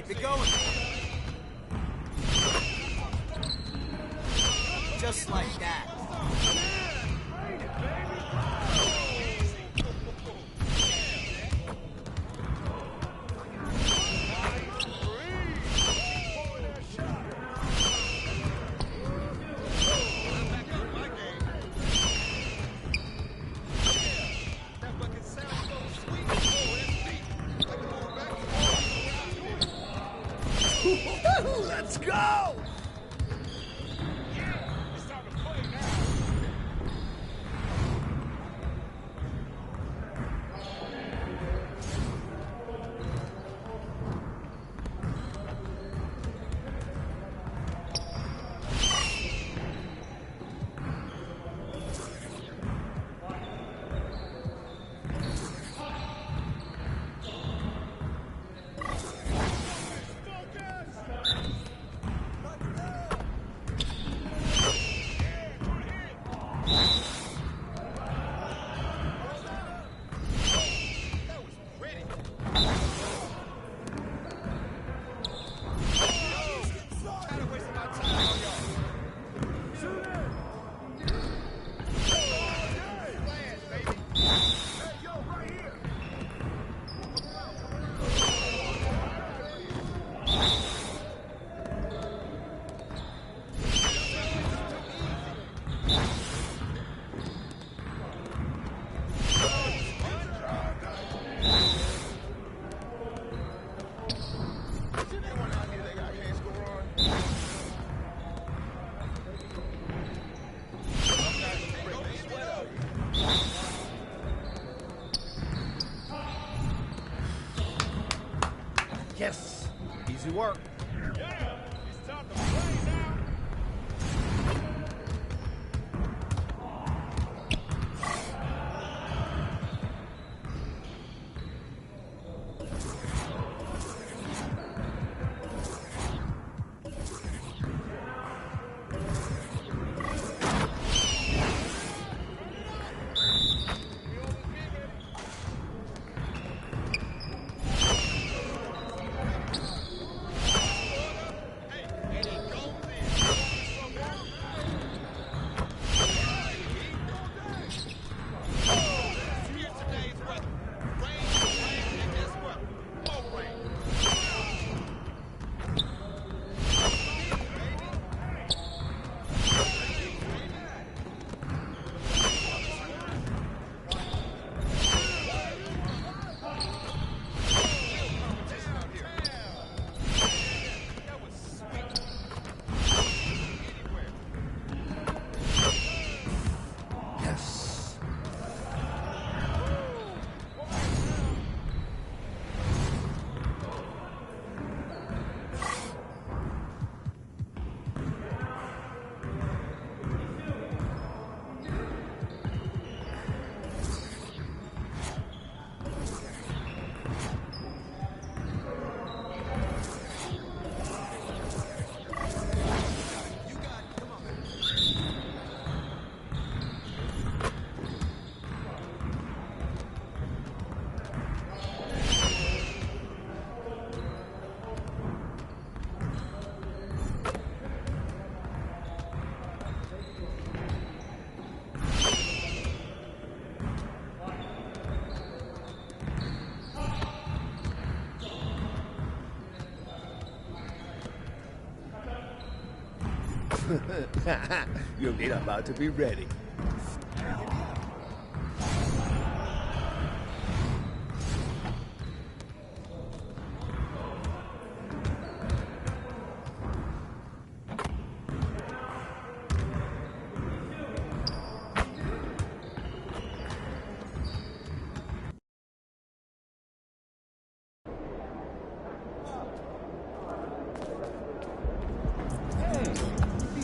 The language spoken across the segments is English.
Keep it going. Just like that. Let's go! It's time to play now. Yes, easy work. Yeah, it's time to play now. You're about to be ready.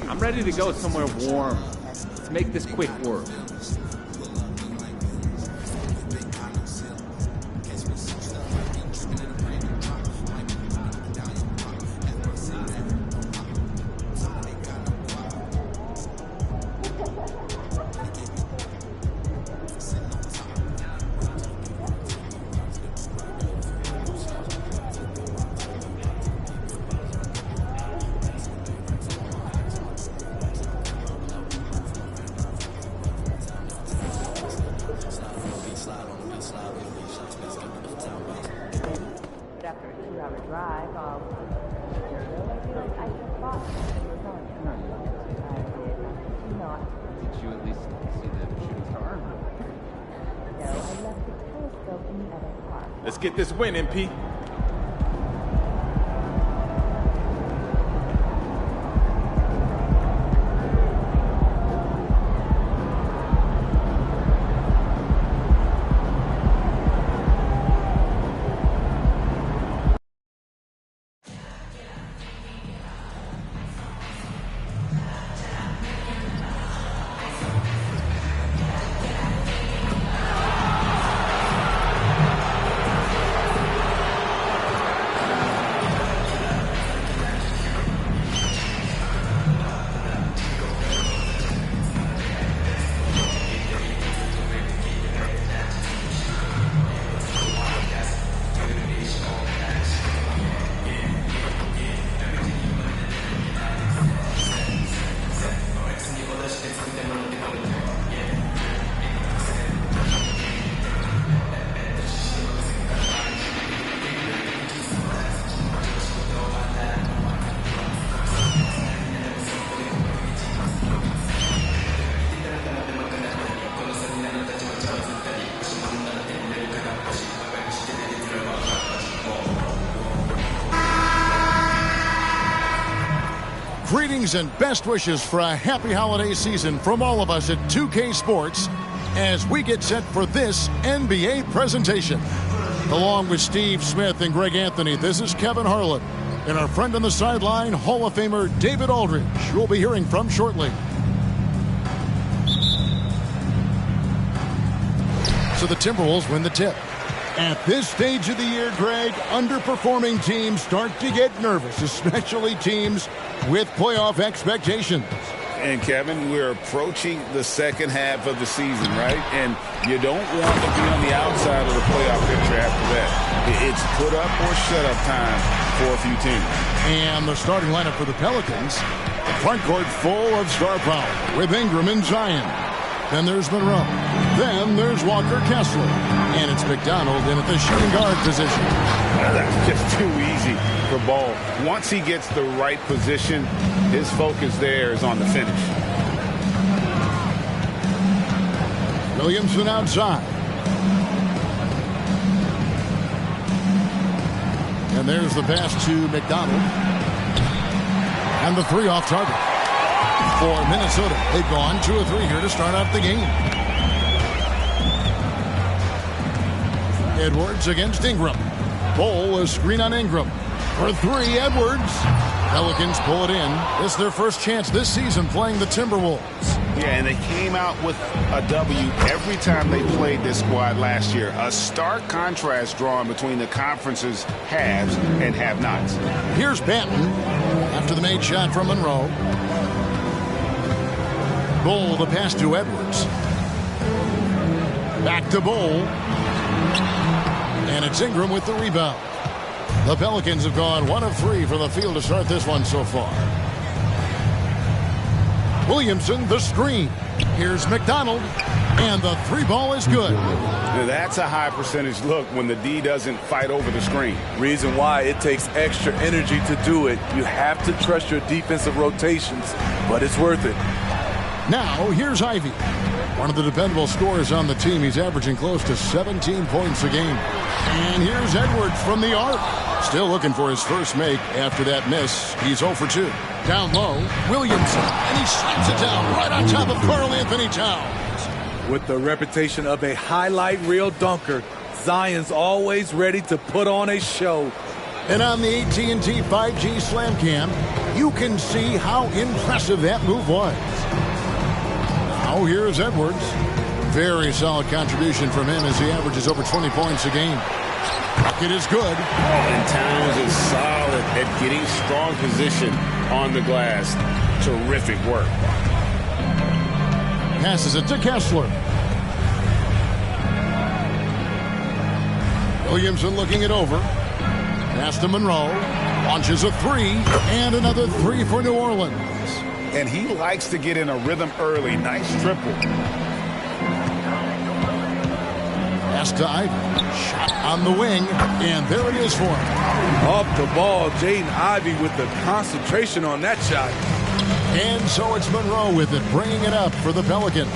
I'm ready to go somewhere warm. Let's make this quick work. after a 2-hour drive. I just thought it was on. I did. Did you at least see the shooting star? No, I left the telescope in the other car. Let's get this win, MP. Greetings and best wishes for a happy holiday season from all of us at 2K Sports as we get set for this NBA presentation. Along with Steve Smith and Greg Anthony, this is Kevin Harlan and our friend on the sideline, Hall of Famer David Aldridge, who we'll be hearing from shortly. So the Timberwolves win the tip. At this stage of the year, Greg, underperforming teams start to get nervous, especially teams with playoff expectations. And, Kevin, we're approaching the second half of the season, right? And you don't want to be on the outside of the playoff picture after that. It's put up or shut up time for a few teams. And the starting lineup for the Pelicans, the front court full of star power with Ingram and Zion. Then there's Monroe. Then there's Walker Kessler. And it's McDonald in at the shooting guard position. That's just too easy for Ball. Once he gets the right position, his focus there is on the finish. Williamson outside. And there's the pass to McDonald. And the three off target. For Minnesota, they've gone 2-3 here to start out the game. Edwards against Ingram. Ball, a screen on Ingram. For three, Edwards. Pelicans pull it in. It's their first chance this season playing the Timberwolves. Yeah, and they came out with a W every time they played this squad last year. A stark contrast drawn between the conference's haves and have-nots. Here's Banton after the made shot from Monroe. Bull, the pass to Edwards. Back to Bull. And it's Ingram with the rebound. The Pelicans have gone 1 of 3 from the field to start this one so far. Williamson, the screen. Here's McDonald. And the three ball is good. Now that's a high percentage look when the D doesn't fight over the screen. Reason why it takes extra energy to do it. You have to trust your defensive rotations, but it's worth it. Now, here's Ivy. One of the dependable scorers on the team. He's averaging close to 17 points a game. And here's Edwards from the arc. Still looking for his first make after that miss. He's 0 for 2. Down low, Williamson. And he slaps it down right on top of Karl Anthony Towns. With the reputation of a highlight reel dunker, Zion's always ready to put on a show. And on the AT&T 5G Slam Cam, you can see how impressive that move was. Now here's Edwards. Very solid contribution from him as he averages over 20 points a game. Bucket is good. And Towns is solid at getting strong position on the glass. Terrific work. Passes it to Kessler. Williamson looking it over. Pass to Monroe. Launches a three. And another three for New Orleans. And he likes to get in a rhythm early. Nice triple. Pass to Ivy. Shot on the wing, and there it is for him. Off the ball, Jaden Ivey with the concentration on that shot. And so it's Monroe with it, bringing it up for the Pelicans.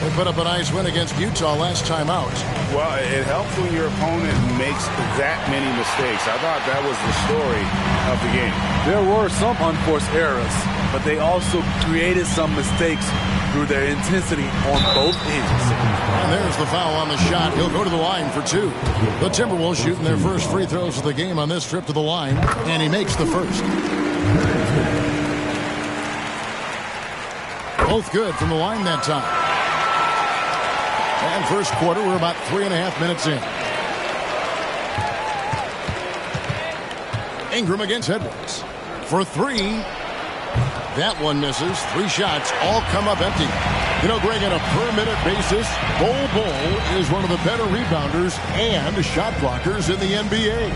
They put up a nice win against Utah last time out. Well, it helps when your opponent makes that many mistakes. I thought that was the story of the game. There were some unforced errors, but they also created some mistakes through their intensity on both ends. And there's the foul on the shot. He'll go to the line for two. The Timberwolves shooting their first free throws of the game on this trip to the line, and he makes the first. Both good from the line that time. And first quarter, we're about 3.5 minutes in. Ingram against Edwards for three. That one misses. 3 shots all come up empty. You know, Greg, on a per-minute basis, Bol is one of the better rebounders and shot blockers in the NBA.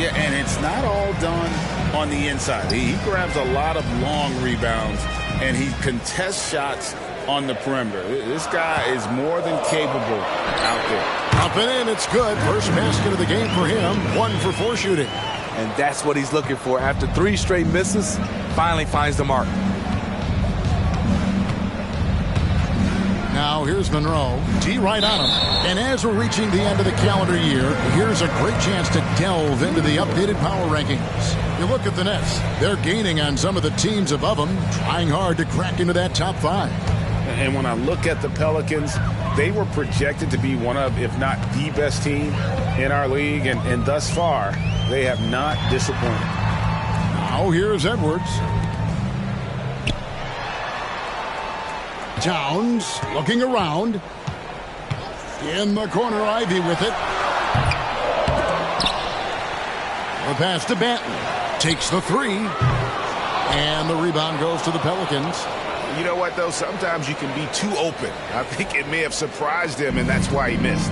Yeah, and it's not all done on the inside. He grabs a lot of long rebounds, and he contests shots on the perimeter. This guy is more than capable out there. Up and in, it's good. First basket of the game for him. 1 for 4 shooting. And that's what he's looking for. After 3 straight misses, finally finds the mark. Now here's Monroe. D right on him. And as we're reaching the end of the calendar year, here's a great chance to delve into the updated power rankings. You look at the Nets. They're gaining on some of the teams above them, trying hard to crack into that top 5. And when I look at the Pelicans, they were projected to be one of, if not the best team in our league. And thus far, they have not disappointed. Now here's Edwards. Towns looking around. In the corner, Ivy with it. The pass to Banton. Takes the 3. And the rebound goes to the Pelicans. You know what, though? Sometimes you can be too open. I think it may have surprised him, and that's why he missed.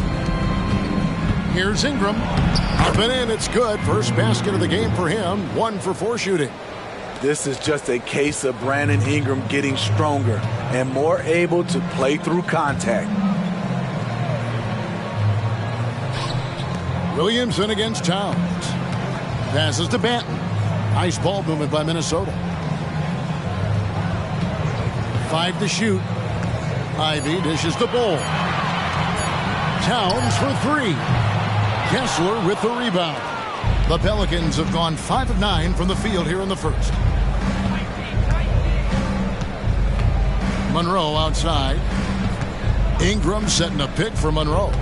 Here's Ingram. Up and in, it's good. First basket of the game for him. 1 for 4 shooting. This is just a case of Brandon Ingram getting stronger and more able to play through contact. Williamson against Towns. Passes to Banton. Nice ball movement by Minnesota. 5 to shoot. Ivy dishes the ball. Towns for 3. Kessler with the rebound. The Pelicans have gone 5 of 9 from the field here in the first. Monroe outside. Ingram setting a pick for Monroe.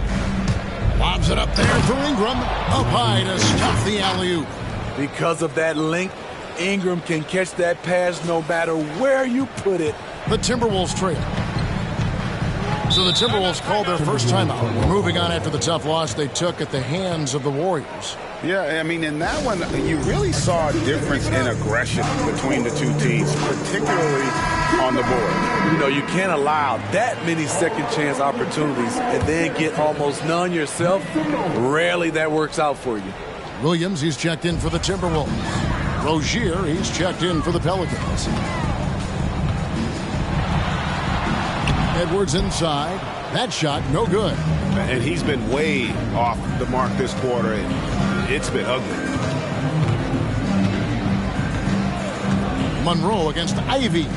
Lobs it up there for Ingram. Up high to stop the alley-oop. Because of that length, Ingram can catch that pass no matter where you put it. The Timberwolves trail. So the Timberwolves called their first timeout. We're moving on after the tough loss they took at the hands of the Warriors. Yeah, I mean, in that one, you really saw a difference in aggression between the two teams, particularly on the board. You know, you can't allow that many second chance opportunities and then get almost none yourself. Rarely that works out for you. Williams, he's checked in for the Timberwolves. Rozier, he's checked in for the Pelicans. Edwards inside. That shot, no good. And he's been way off the mark this quarter, and it's been ugly. Monroe against Ivy.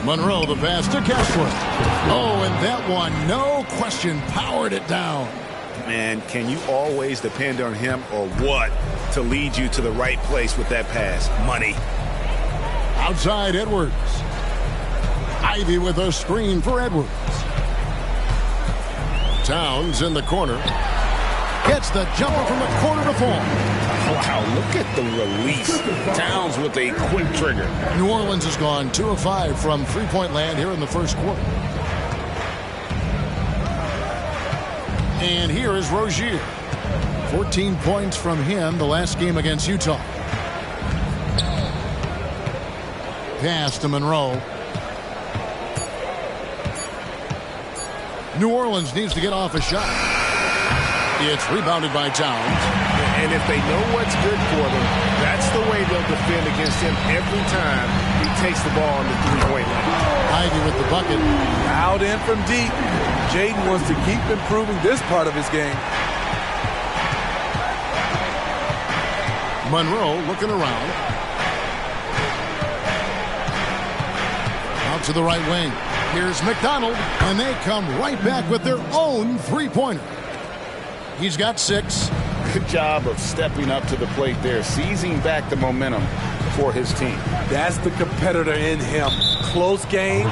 Monroe, the pass to Kessler. Oh, and that one, no question, powered it down. Man, can you always depend on him or what to lead you to the right place with that pass? Money. Outside Edwards. Ivy with a screen for Edwards. Towns in the corner. Gets the jumper from the corner to fall. Wow, look at the release. Towns with a quick trigger. New Orleans has gone 2 of 5 from three-point land here in the first quarter. And here is Rozier. 14 points from him the last game against Utah. Pass to Monroe. New Orleans needs to get off a shot. It's rebounded by Towns. And if they know what's good for them, that's the way they'll defend against him every time he takes the ball on the three-point line. Ivy with the bucket. Out in from deep. Jaden wants to keep improving this part of his game. Monroe looking around. Out to the right wing. Here's McDonald, and they come right back with their own three-pointer. He's got 6. Good job of stepping up to the plate there, seizing back the momentum for his team. That's the competitor in him. Close game.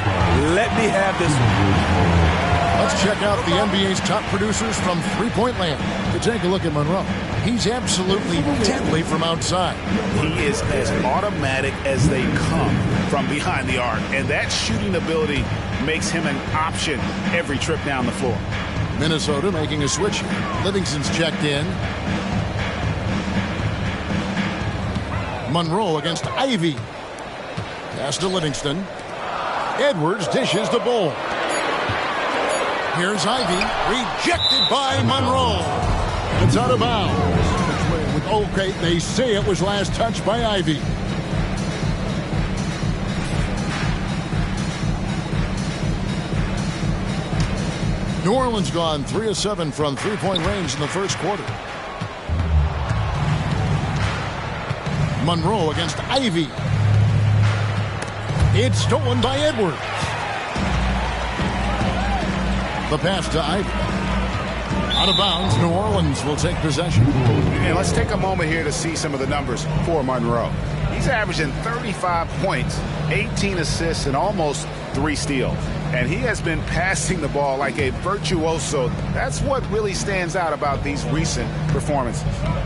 Let me have this one. Let's check out the NBA's top producers from three-point land. To take a look at Monroe. He's absolutely deadly from outside. He is as automatic as they come from behind the arc, and that shooting ability makes him an option every trip down the floor. Minnesota making a switch. Livingston's checked in. Monroe against Ivy. Pass to Livingston. Edwards dishes the ball. Here's Ivy. Rejected by Monroe. It's out of bounds. Okay, they say it was last touched by Ivy. New Orleans gone 3 of 7 from three-point range in the first quarter. Monroe against Ivy. It's stolen by Edwards. The pass to Ivy. Out of bounds, New Orleans will take possession. And let's take a moment here to see some of the numbers for Monroe. He's averaging 35 points, 18 assists, and almost 3 steals. And he has been passing the ball like a virtuoso. That's what really stands out about these recent performances.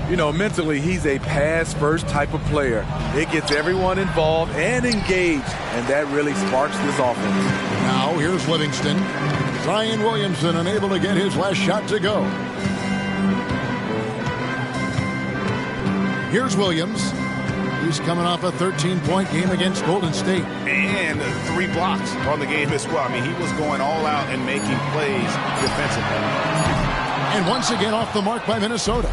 You know, mentally, he's a pass-first type of player. It gets everyone involved and engaged, and that really sparks this offense. Now, here's Livingston. Zion Williamson unable to get his last shot to go. Here's Williams. He's coming off a 13-point game against Golden State. And 3 blocks on the game as well. I mean, he was going all out and making plays defensively. And once again off the mark by Minnesota.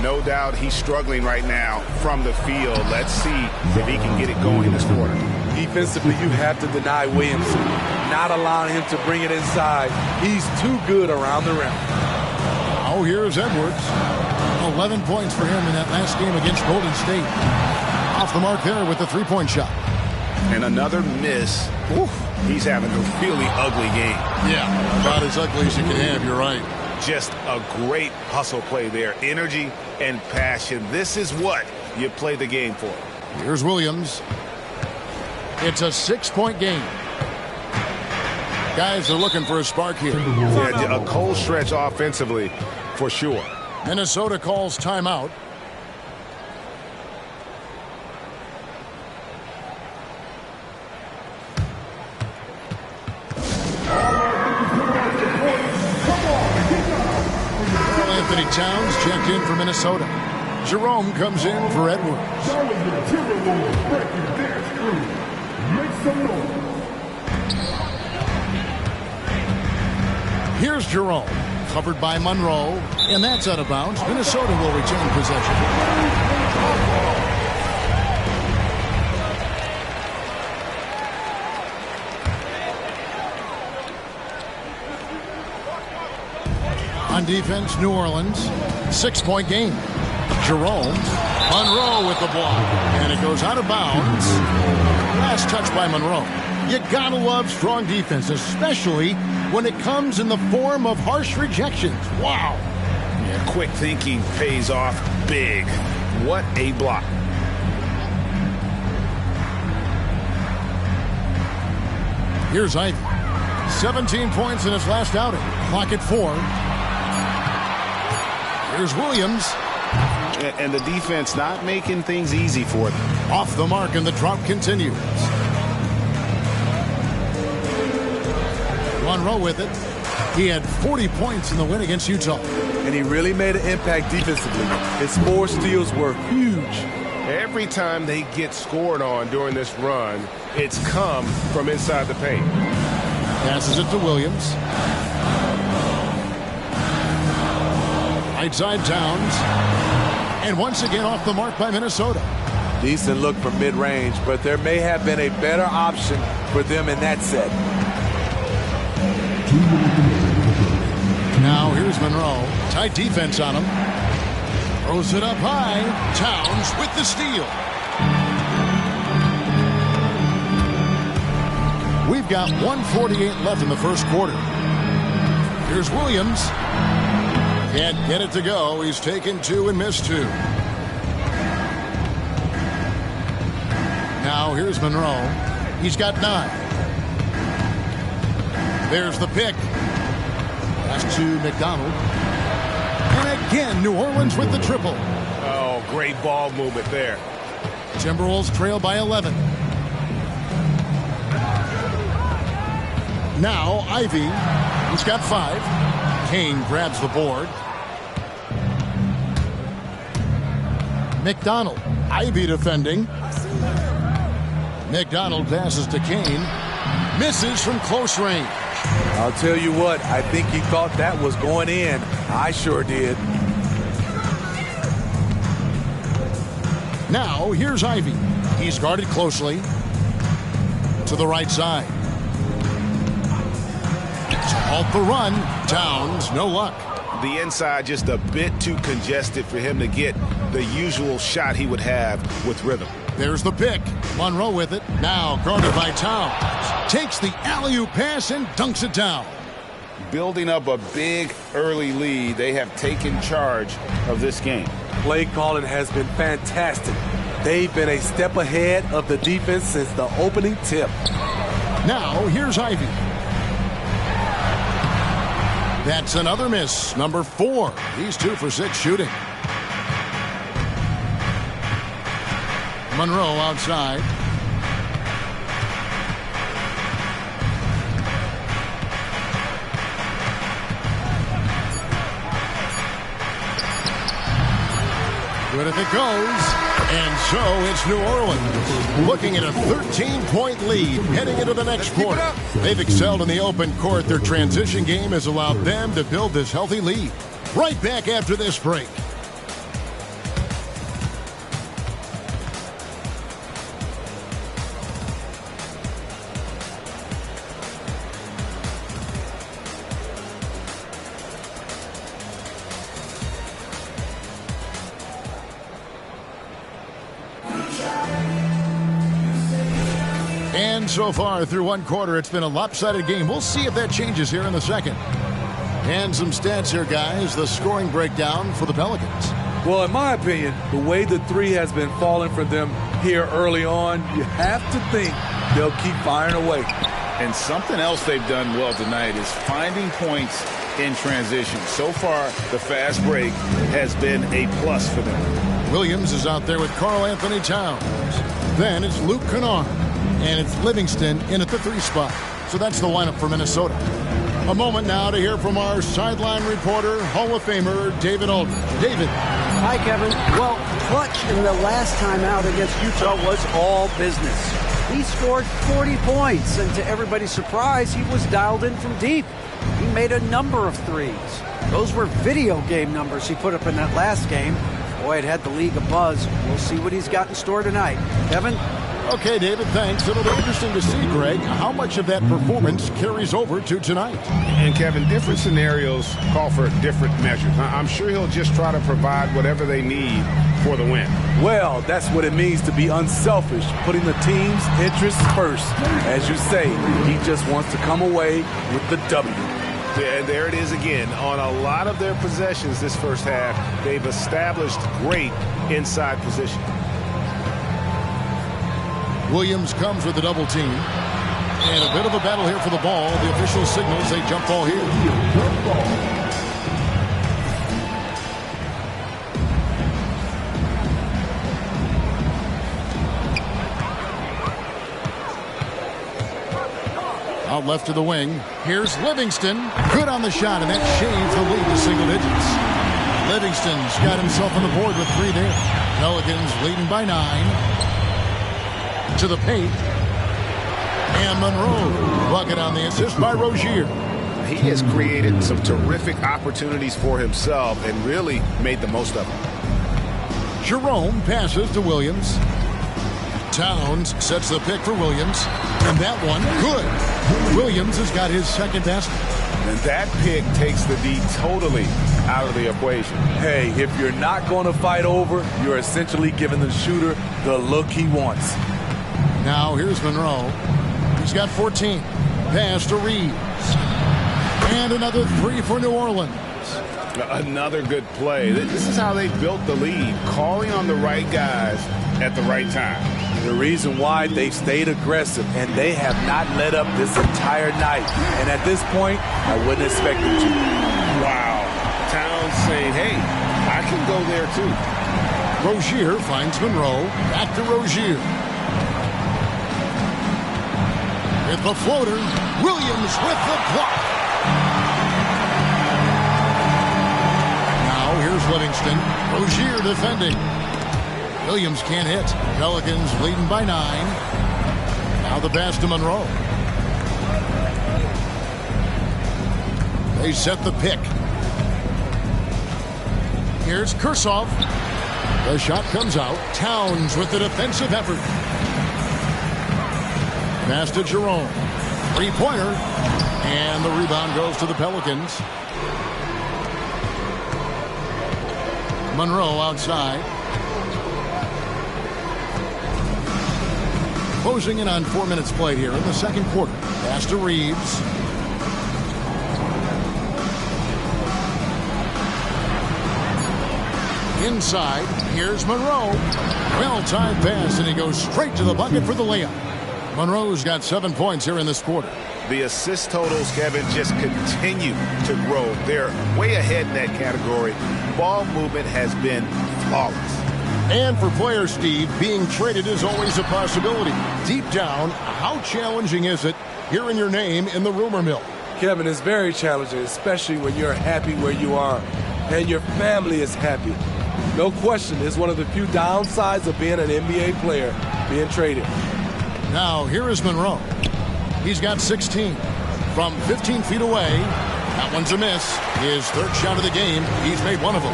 No doubt he's struggling right now from the field. Let's see if he can get it going this quarter. Defensively, you have to deny Williamson, not allowing him to bring it inside. He's too good around the rim. Oh, here's Edwards. 11 points for him in that last game against Golden State. Off the mark there with the three-point shot. And another miss. Oof, he's having a really ugly game. Yeah, about as ugly as you can have, you're right. Just a great hustle play there. Energy and passion. This is what you play the game for. Here's Williams. It's a 6-point game. Guys are looking for a spark here. Yeah, a cold stretch offensively for sure. Minnesota calls timeout. Anthony Towns checked in for Minnesota. Jerome comes in for Edwards. Here's Jerome, covered by Monroe, and that's out of bounds. Minnesota will retain possession. On defense, New Orleans, 6-point game. Jerome, Monroe with the block, and it goes out of bounds. Last touch by Monroe. You gotta love strong defense, especially when it comes in the form of harsh rejections. Wow. Yeah, quick thinking pays off big. What a block. Here's Ivy. 17 points in his last outing. Clock at 4. Here's Williams. And the defense not making things easy for them. Off the mark, and the drop continues. Monroe with it. He had 40 points in the win against Utah. And he really made an impact defensively. His 4 steals were huge. Every time they get scored on during this run, it's come from inside the paint. Passes it to Williams. Right side Towns. And once again off the mark by Minnesota. Decent look from mid-range, but there may have been a better option for them in that set. Now here's Monroe. Tight defense on him. Throws it up high. Towns with the steal. We've got 1:48 left in the first quarter. Here's Williams. Can't get it to go. He's taken 2 and missed 2. Now here's Monroe. He's got 9. There's the pick. Pass to McDonald. And again, New Orleans with the triple. Oh, great ball movement there. Timberwolves trail by 11. Now Ivy. He's got 5. Kane grabs the board. McDonald. Ivy defending. McDonald passes to Kane. Misses from close range. I'll tell you what, I think he thought that was going in. I sure did. Now, here's Ivy. He's guarded closely. To the right side. To halt the run. Towns, no luck. The inside just a bit too congested for him to get the usual shot he would have with rhythm. There's the pick. Monroe with it. Now guarded by Towns. Takes the alley-oop pass and dunks it down. Building up a big early lead, they have taken charge of this game. Play calling has been fantastic. They've been a step ahead of the defense since the opening tip. Now here's Ivy. That's another miss. Number 4. He's 2 for 6 shooting. Monroe outside. Good if it goes. And so it's New Orleans looking at a 13-point lead heading into the next quarter. They've excelled in the open court. Their transition game has allowed them to build this healthy lead. Right back after this break. And so far through one quarter, it's been a lopsided game. We'll see if that changes here in the second. And some stats here, guys. The scoring breakdown for the Pelicans. Well, in my opinion, the way the 3 has been falling for them here early on, you have to think they'll keep firing away. And something else they've done well tonight is finding points in transition. So far, the fast break has been a plus for them. Williams is out there with Karl Anthony Towns. Then it's Luke Kennard. And it's Livingston in at the 3 spot. So that's the lineup for Minnesota. A moment now to hear from our sideline reporter, Hall of Famer David Aldridge. David. Hi, Kevin. Well, clutch in the last time out against Utah was all business. He scored 40 points, and to everybody's surprise, he was dialed in from deep. He made a number of threes. Those were video game numbers he put up in that last game. Boy, it had the league abuzz. We'll see what he's got in store tonight. Kevin? Okay, David, thanks. It'll be interesting to see, Greg, how much of that performance carries over to tonight. And, Kevin, different scenarios call for different measures. I'm sure he'll just try to provide whatever they need for the win. Well, that's what it means to be unselfish, putting the team's interests first. As you say, he just wants to come away with the W. And there it is again. On a lot of their possessions this first half, they've established great inside position. Williams comes with a double team. And a bit of a battle here for the ball. The official signals a jump ball here. Out left to the wing. Here's Livingston. Good on the shot, and that shaves the lead to single digits. Livingston's got himself on the board with 3 there. Pelicans leading by 9. To the paint. And Monroe. Bucket on the assist by Rozier. He has created some terrific opportunities for himself and really made the most of them. Jerome passes to Williams. Towns sets the pick for Williams. And that one, good. Williams has got his second basket. And that pick takes the D totally out of the equation. Hey, if you're not going to fight over, you're essentially giving the shooter the look he wants. Now here's Monroe. He's got 14. Pass to Reeves. And another three for New Orleans. Another good play. This is how they built the lead, calling on the right guys at the right time. The reason why they've stayed aggressive, and they have not let up this entire night. And at this point, I wouldn't expect them to. Wow. Towns saying, hey, I can go there too. Rozier finds Monroe. Back to Rozier. With the floater. Williams with the block. Now here's Livingston. Rozier defending. Williams can't hit. Pelicans leading by 9. Now the pass to Monroe. They set the pick. Here's Kursov. The shot comes out. Towns with the defensive effort. Pass to Jerome. Three-pointer. And the rebound goes to the Pelicans. Monroe outside. Closing in on 4 minutes played here in the second quarter. Pass to Reeves. Inside, here's Monroe. Well-timed pass, and he goes straight to the bucket for the layup. Monroe's got 7 points here in this quarter. The assist totals, Kevin, just continue to grow. They're way ahead in that category. Ball movement has been flawless. And for players, Steve, being traded is always a possibility. Deep down, how challenging is it hearing your name in the rumor mill? Kevin, it's very challenging, especially when you're happy where you are and your family is happy. No question, it's one of the few downsides of being an NBA player, being traded. Now, here is Monroe. He's got 16. From 15 feet away, that one's a miss. His third shot of the game, he's made one of them.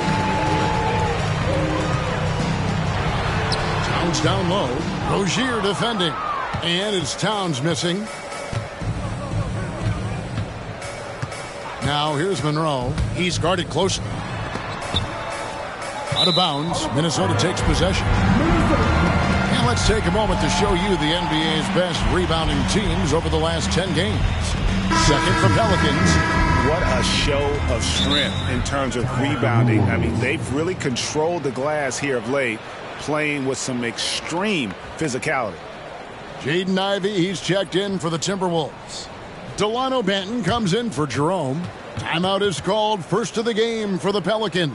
Towns down low. Rozier defending. And it's Towns missing. Now here's Monroe. He's guarded closely. Out of bounds. Minnesota takes possession. And let's take a moment to show you the NBA's best rebounding teams over the last 10 games. Second for Pelicans. What a show of strength in terms of rebounding. I mean, they've really controlled the glass here of late, playing with some extreme physicality. Jaden Ivey, he's checked in for the Timberwolves. Delano Banton comes in for Jerome. Timeout is called. First of the game for the Pelicans.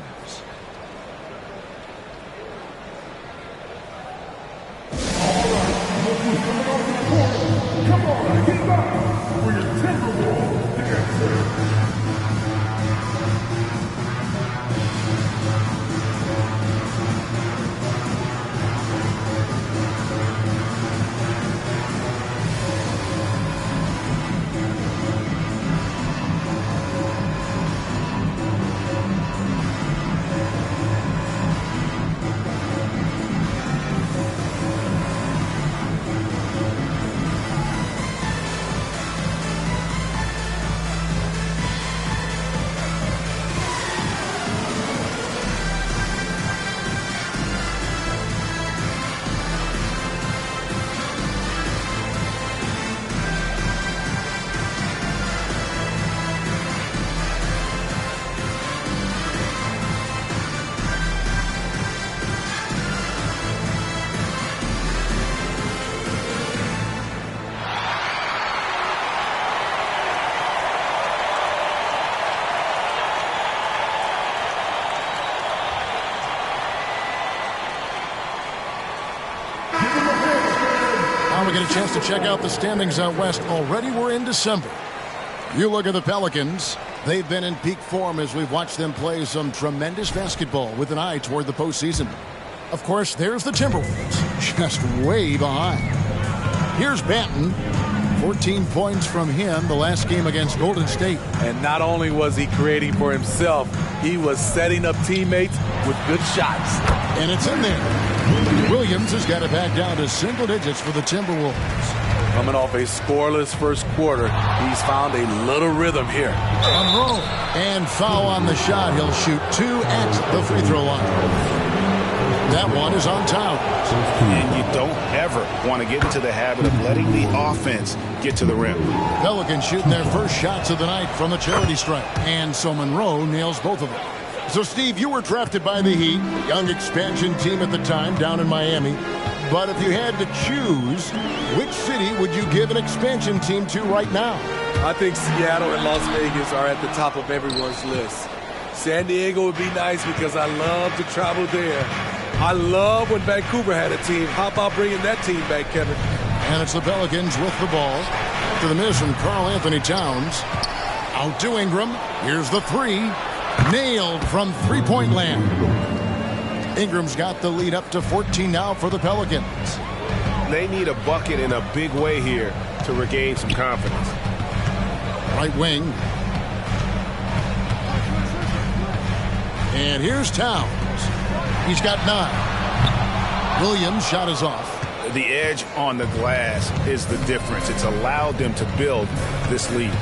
Come on, get back for your Timberwolves dancer. Now we get a chance to check out the standings out west. Already we're in December. You look at the Pelicans. They've been in peak form as we've watched them play some tremendous basketball with an eye toward the postseason. Of course, there's the Timberwolves, just way behind. Here's Banton. 14 points from him the last game against Golden State. And not only was he creating for himself, He was setting up teammates with good shots. And it's in there. Williams has got it back down to single digits for the Timberwolves. Coming off a scoreless first quarter, he's found a little rhythm here. Monroe. And foul on the shot. He'll shoot 2 at the free throw line. That one is on Towns. And you don't ever want to get into the habit of letting the offense get to the rim. Pelicans shooting their first shots of the night from the charity stripe. And so Monroe nails both of them. So, Steve, you were drafted by the Heat, young expansion team at the time down in Miami. But if you had to choose, which city would you give an expansion team to right now? I think Seattle and Las Vegas are at the top of everyone's list. San Diego would be nice because I love to travel there. I love when Vancouver had a team. How about bringing that team back, Kevin? And it's the Pelicans with the ball. To the miss from Karl Anthony Towns. Out to Ingram. Here's the three. Nailed from three-point land. Ingram's got the lead up to 14 now for the Pelicans. They need a bucket in a big way here to regain some confidence. Right wing. And here's Towns. He's got 9. Williams' shot is off. The edge on the glass is the difference. It's allowed them to build this lead.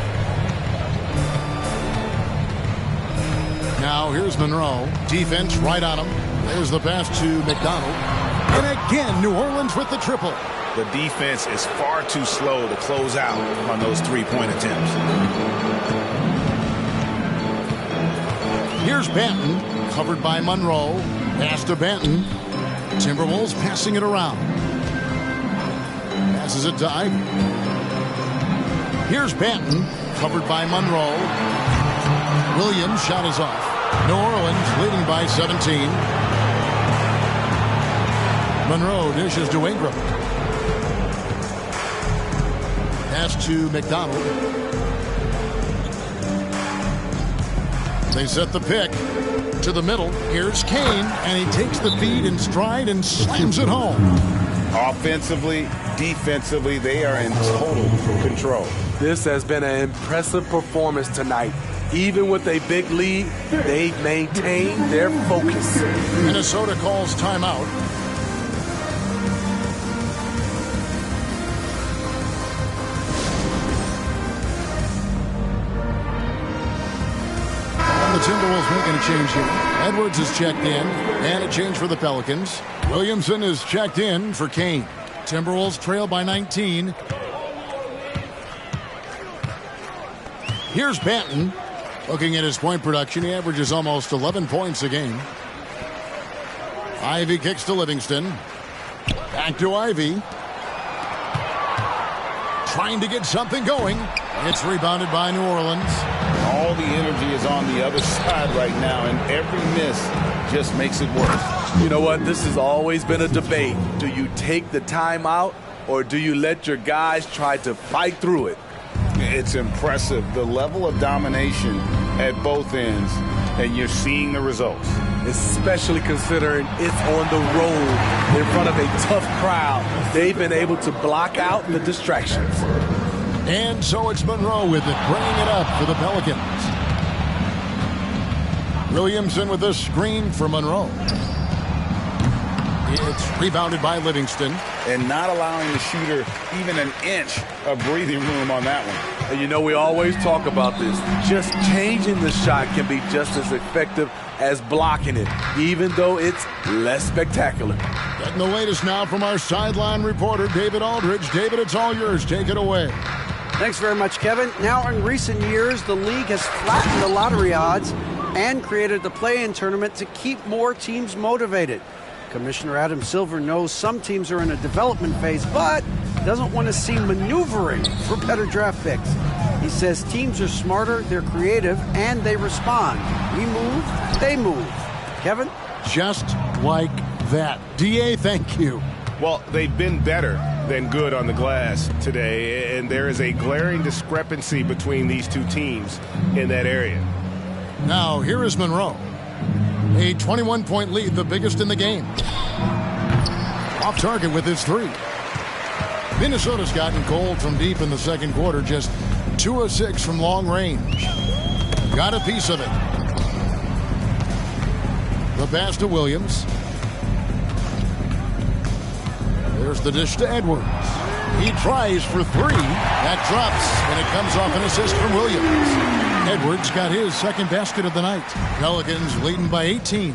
Now here's Monroe. Defense right on him. There's the pass to McDonald. And again, New Orleans with the triple. The defense is far too slow to close out on those three-point attempts. Here's Banton, covered by Monroe. Pass to Banton. Timberwolves passing it around. Passes it to Ivy. Here's Banton, covered by Monroe. Williams' shot is off. New Orleans leading by 17. Monroe dishes to Ingram. Pass to McDonald. They set the pick to the middle. Here's Kane, and he takes the feed in stride and slams it home. Offensively, defensively, they are in total control. This has been an impressive performance tonight. Even with a big lead, they've maintained their focus. Minnesota calls timeout. The Timberwolves making a change here. Edwards is checked in, and a change for the Pelicans. Williamson is checked in for Kane. Timberwolves trail by 19. Here's Banton. Looking at his point production, he averages almost 11 points a game. Ivy kicks to Livingston. Back to Ivy. Trying to get something going. It's rebounded by New Orleans. All the energy is on the other side right now, and every miss just makes it worse. You know what? This has always been a debate. Do you take the timeout, or do you let your guys try to fight through it? It's impressive, the level of domination at both ends, and you're seeing the results. Especially considering it's on the road in front of a tough crowd. They've been able to block out the distractions. And so it's Monroe with it, bringing it up for the Pelicans. Williamson with a screen for Monroe. It's rebounded by Livingston. And not allowing the shooter even an inch of breathing room on that one. And you know, we always talk about this. Just changing the shot can be just as effective as blocking it, even though it's less spectacular. Getting the latest now from our sideline reporter, David Aldridge. David, it's all yours. Take it away. Thanks very much, Kevin. Now, in recent years, the league has flattened the lottery odds and created the play-in tournament to keep more teams motivated. Commissioner Adam Silver knows some teams are in a development phase, but doesn't want to see maneuvering for better draft picks. He says teams are smarter, they're creative, and they respond. We move, they move. Kevin? Just like that. DA, thank you. Well, they've been better than good on the glass today, and there is a glaring discrepancy between these two teams in that area. Now, here is Monroe. A 21-point lead, the biggest in the game. Off target with his three. Minnesota's gotten cold from deep in the second quarter, just 2 of 6 from long range. Got a piece of it. The pass to Williams. There's the dish to Edwards. He tries for three. That drops, and it comes off an assist from Williams. Edwards got his second basket of the night. Pelicans leading by 18.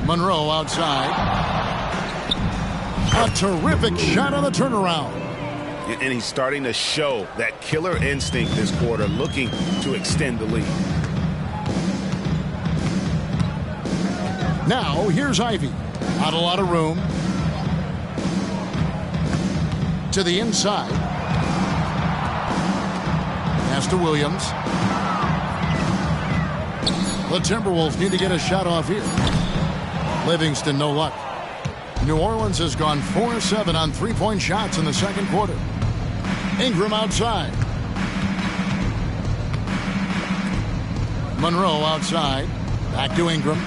Monroe outside. A terrific shot on the turnaround. And he's starting to show that killer instinct this quarter, looking to extend the lead. Now, here's Ivy. Not a lot of room. To the inside. Pass to Williams. The Timberwolves need to get a shot off here. Livingston, no luck. New Orleans has gone 4-7 on three-point shots in the second quarter. Ingram outside. Monroe outside. Back to Ingram.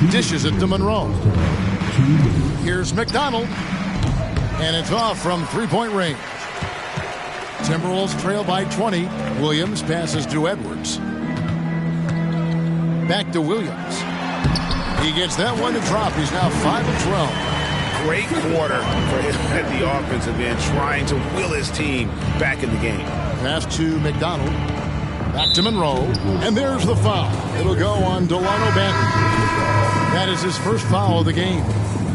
Dishes it to Monroe. Here's McDonald. And it's off from three-point range. Timberwolves trail by 20. Williams passes to Edwards. Back to Williams. He gets that one to drop. He's now 5 of 12. Great quarter for him at the offensive end, trying to will his team back in the game. Pass to McDonald. Back to Monroe. And there's the foul. It'll go on Delano Banton. That is his first foul of the game.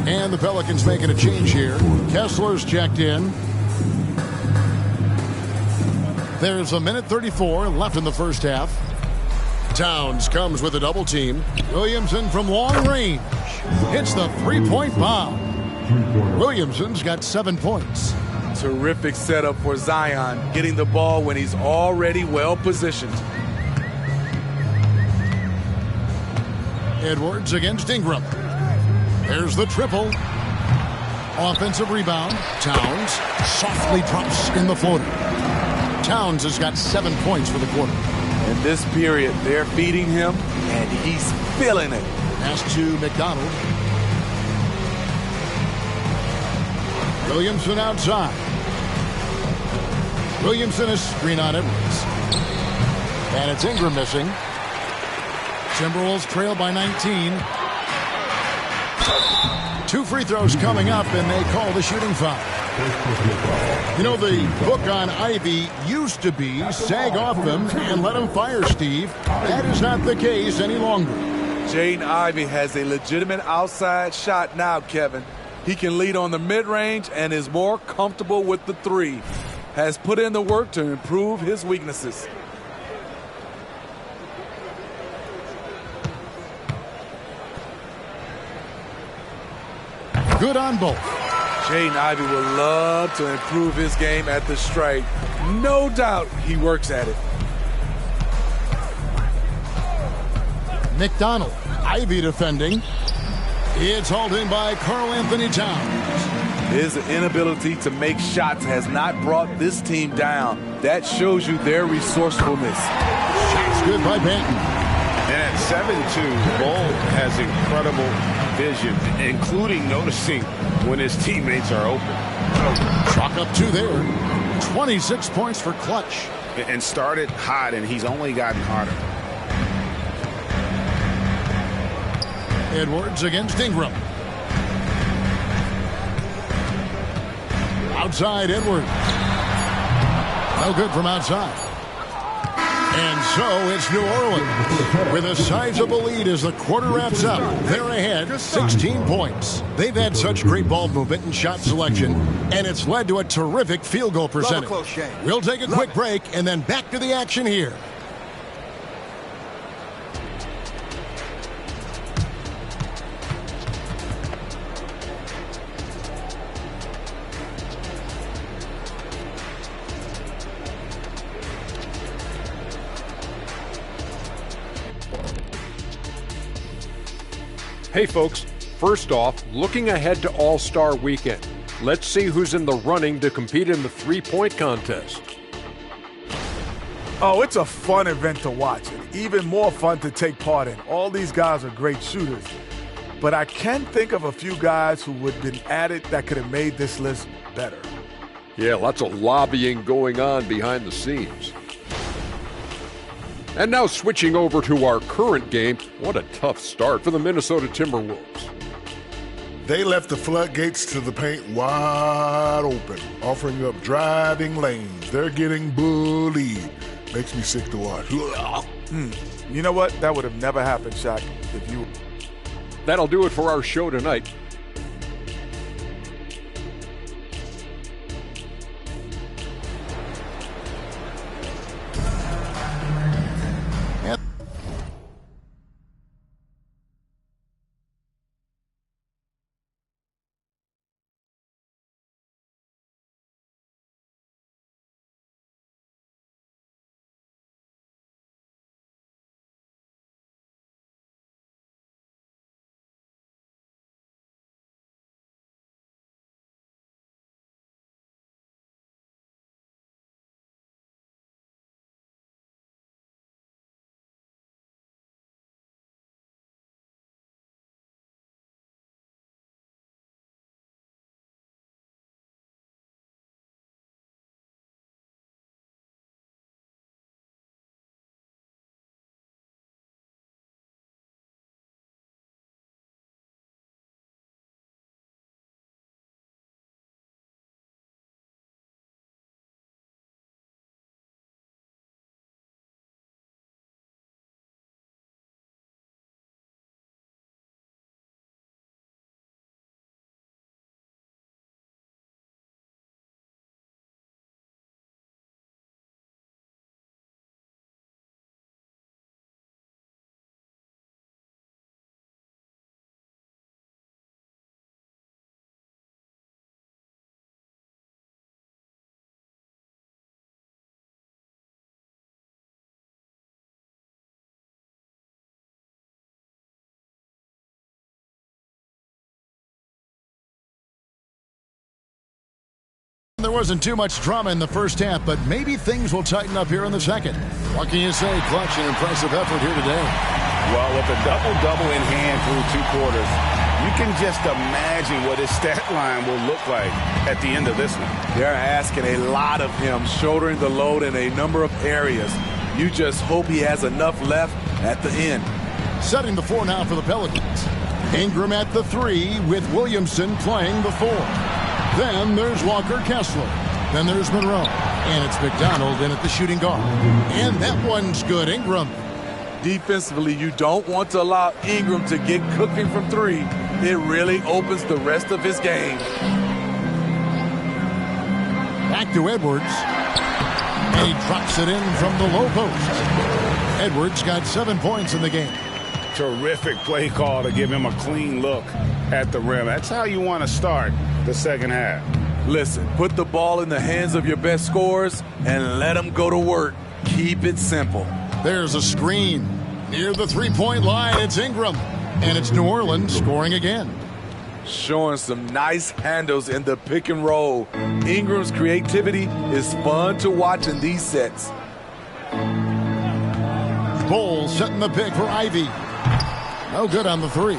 And the Pelicans making a change here. Kessler's checked in. There's a minute 34 left in the first half. Towns comes with a double team. Williamson from long range hits the three-point bomb. Williamson's got 7 points. Terrific setup for Zion, getting the ball when he's already well positioned. Edwards against Ingram. There's the triple. Offensive rebound. Towns softly drops in the floater. Towns has got 7 points for the quarter. In this period, they're feeding him, and he's feeling it. Pass to McDonald. Williamson outside. Williamson is screen on Edwards. And it's Ingram missing. Timberwolves trail by 19. 2 free throws coming up, and they call the shooting foul. You know, the book on Ivy used to be sag off him and let him fire, Steve. That is not the case any longer. Jaden Ivey has a legitimate outside shot now, Kevin. He can lead on the mid-range and is more comfortable with the three. Has put in the work to improve his weaknesses. Good on both. Jaden Ivey would love to improve his game at the stripe. No doubt he works at it. McDonald. Ivy defending. It's hauled in by Karl Anthony Towns. His inability to make shots has not brought this team down. That shows you their resourcefulness. Shots good by Banton. And at 7'2", Bull has incredible vision, including noticing when his teammates are open. Chalk up 2 there. 26 points for Clutch. And started hot, and he's only gotten hotter. Edwards against Ingram. Outside Edwards. No good from outside. And so it's New Orleans with a sizable lead as the quarter wraps up. They're ahead 16 points. They've had such great ball movement and shot selection, and it's led to a terrific field goal percentage. We'll take a quick break and then back to the action here. Hey folks, first off, looking ahead to All-Star Weekend. Let's see who's in the running to compete in the three-point contest. Oh, it's a fun event to watch, and even more fun to take part in. All these guys are great shooters. But I can think of a few guys who would have been added that could have made this list better. Yeah, lots of lobbying going on behind the scenes. And now switching over to our current game, what a tough start for the Minnesota Timberwolves. They left the floodgates to the paint wide open, offering up driving lanes. They're getting bullied. Makes me sick to watch. You know what? That would have never happened, Shaq, if you... That'll do it for our show tonight. There wasn't too much drama in the first half, but maybe things will tighten up here in the second. What can you say? Clutch and impressive effort here today. Well, with a double-double in hand through 2 quarters, you can just imagine what his stat line will look like at the end of this one. They're asking a lot of him, shouldering the load in a number of areas. You just hope he has enough left at the end. Setting the 4 now for the Pelicans. Ingram at the 3 with Williamson playing the 4. Then there's Walker Kessler. Then there's Monroe. And it's McDonald in at the shooting guard. And that one's good. Ingram. Defensively, you don't want to allow Ingram to get cooking from 3. It really opens the rest of his game. Back to Edwards. And he drops it in from the low post. Edwards got 7 points in the game. Terrific play call to give him a clean look at the rim. That's how you want to start the second half. Listen, put the ball in the hands of your best scorers and let them go to work. Keep it simple. There's a screen. Near the 3-point line, it's Ingram. And it's New Orleans scoring again. Showing some nice handles in the pick and roll. Ingram's creativity is fun to watch in these sets. Bowles setting the pick for Ivy. No good on the 3.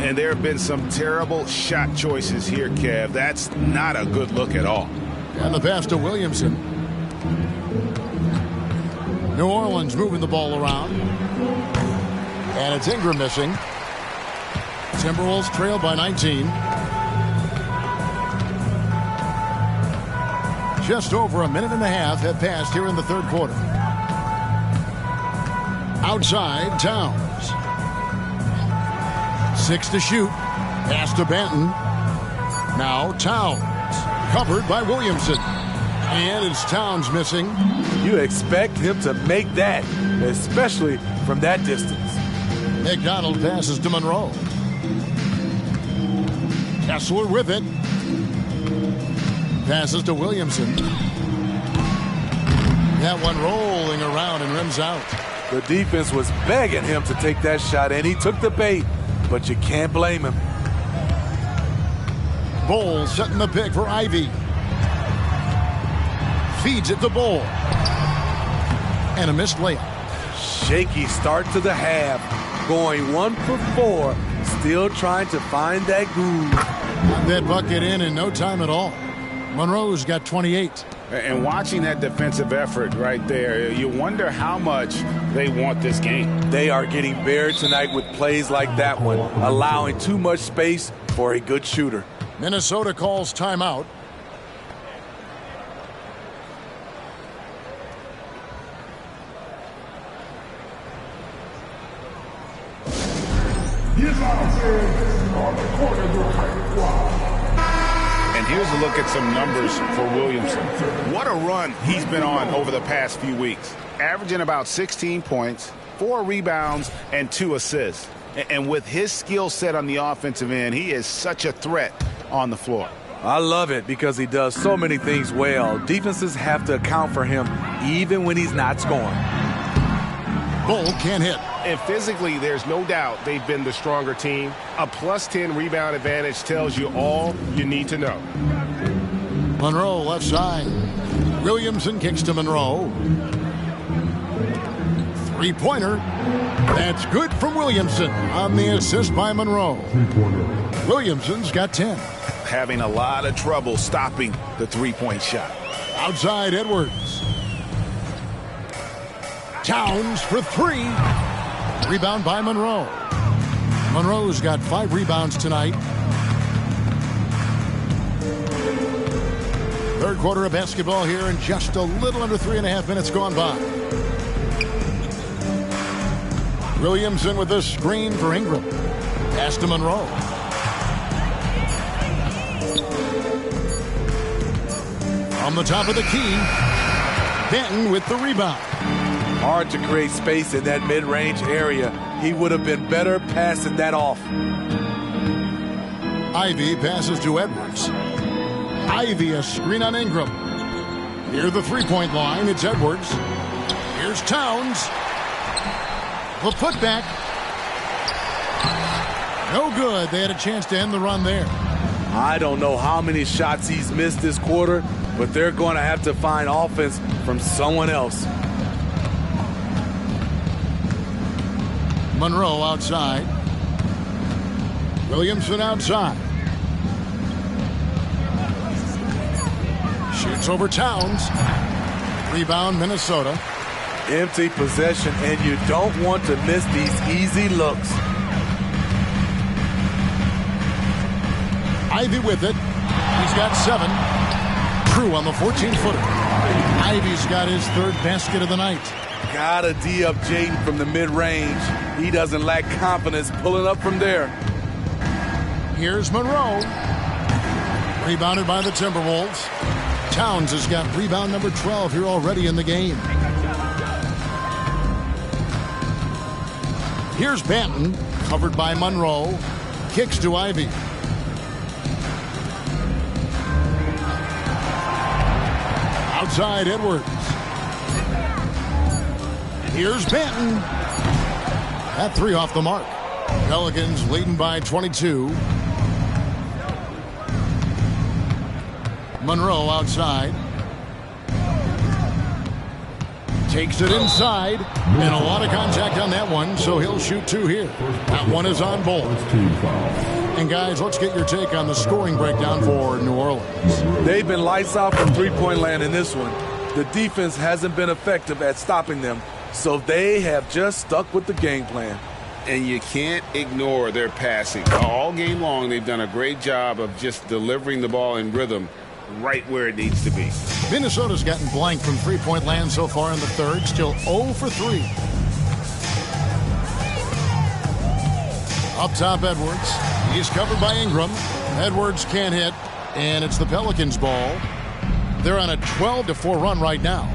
And there have been some terrible shot choices here, Kev. That's not a good look at all. And the pass to Williamson. New Orleans moving the ball around. And it's Ingram missing. Timberwolves trail by 19. Just over a minute and a half have passed here in the third quarter. Outside, Towns. 6 to shoot. Pass to Banton. Now Towns. Covered by Williamson. And it's Towns missing. You expect him to make that, especially from that distance. McDonald passes to Monroe. Kessler with it. Passes to Williamson. That one rolling around and rims out. The defense was begging him to take that shot, and he took the bait, but you can't blame him. Bowles setting the pick for Ivy. Feeds it to Bowles. And a missed layup. Shaky start to the half. Going 1 for 4. Still trying to find that groove. Got that bucket in no time at all. Monroe's got 28. And watching that defensive effort right there, you wonder how much they want this game. They are getting buried tonight with plays like that one, allowing too much space for a good shooter. Minnesota calls timeout. And here's a look at some numbers for Williamson. What a run he's been on over the past few weeks. Averaging about 16 points, 4 rebounds, and 2 assists. And with his skill set on the offensive end, he is such a threat on the floor. I love it because he does so many things well. Defenses have to account for him even when he's not scoring. Bull can't hit. And physically, there's no doubt they've been the stronger team. A +10 rebound advantage tells you all you need to know. Monroe left side. Williamson kicks to Monroe. Three-pointer. That's good from Williamson on the assist by Monroe. Williamson's got 10. Having a lot of trouble stopping the three-point shot. Outside Edwards. Towns for 3. Rebound by Monroe. Monroe's got 5 rebounds tonight. Third quarter of basketball here, and just a little under 3.5 minutes gone by. Williamson with a screen for Ingram. Pass to Monroe. From the top of the key, Benton with the rebound. Hard to create space in that mid-range area. He would have been better passing that off. Ivy passes to Edwards. Ivy a screen on Ingram. Near the three-point line, it's Edwards. Here's Towns. The putback. No good. They had a chance to end the run there. I don't know how many shots he's missed this quarter, but they're going to have to find offense from someone else. Monroe outside. Williamson outside. Shoots over Towns. Rebound Minnesota. Empty possession, and you don't want to miss these easy looks. Ivy with it. He's got 7. Crew on the 14-footer. Ivy's got his 3rd basket of the night. Gotta D up Jaden from the mid-range. He doesn't lack confidence pulling up from there. Here's Monroe. Rebounded by the Timberwolves. Towns has got rebound number 12 here already in the game. Here's Banton, covered by Monroe. Kicks to Ivy. Outside Edwards. Here's Banton. That 3 off the mark. Pelicans leading by 22. Monroe outside. Takes it inside. And a lot of contact on that one, so he'll shoot 2 here. That one is on Bull. And guys, let's get your take on the scoring breakdown for New Orleans. They've been lights out from three-point land in this one. The defense hasn't been effective at stopping them, so they have just stuck with the game plan. And you can't ignore their passing. All game long, they've done a great job of just delivering the ball in rhythm right where it needs to be. Minnesota's gotten blank from three-point land so far in the third, still 0 for 3. Up top, Edwards. He's covered by Ingram. Edwards can't hit, and it's the Pelicans' ball. They're on a 12-4 run right now.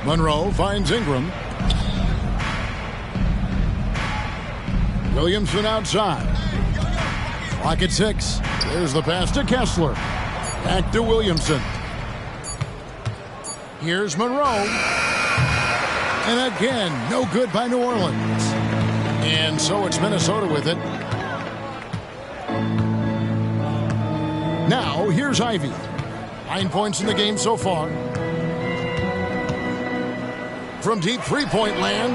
Monroe finds Ingram. Williamson outside. Clock at 6. There's the pass to Kessler. Back to Williamson. Here's Monroe. And again, no good by New Orleans. And so it's Minnesota with it. Now, here's Ivy. 9 points in the game so far. From deep three-point land.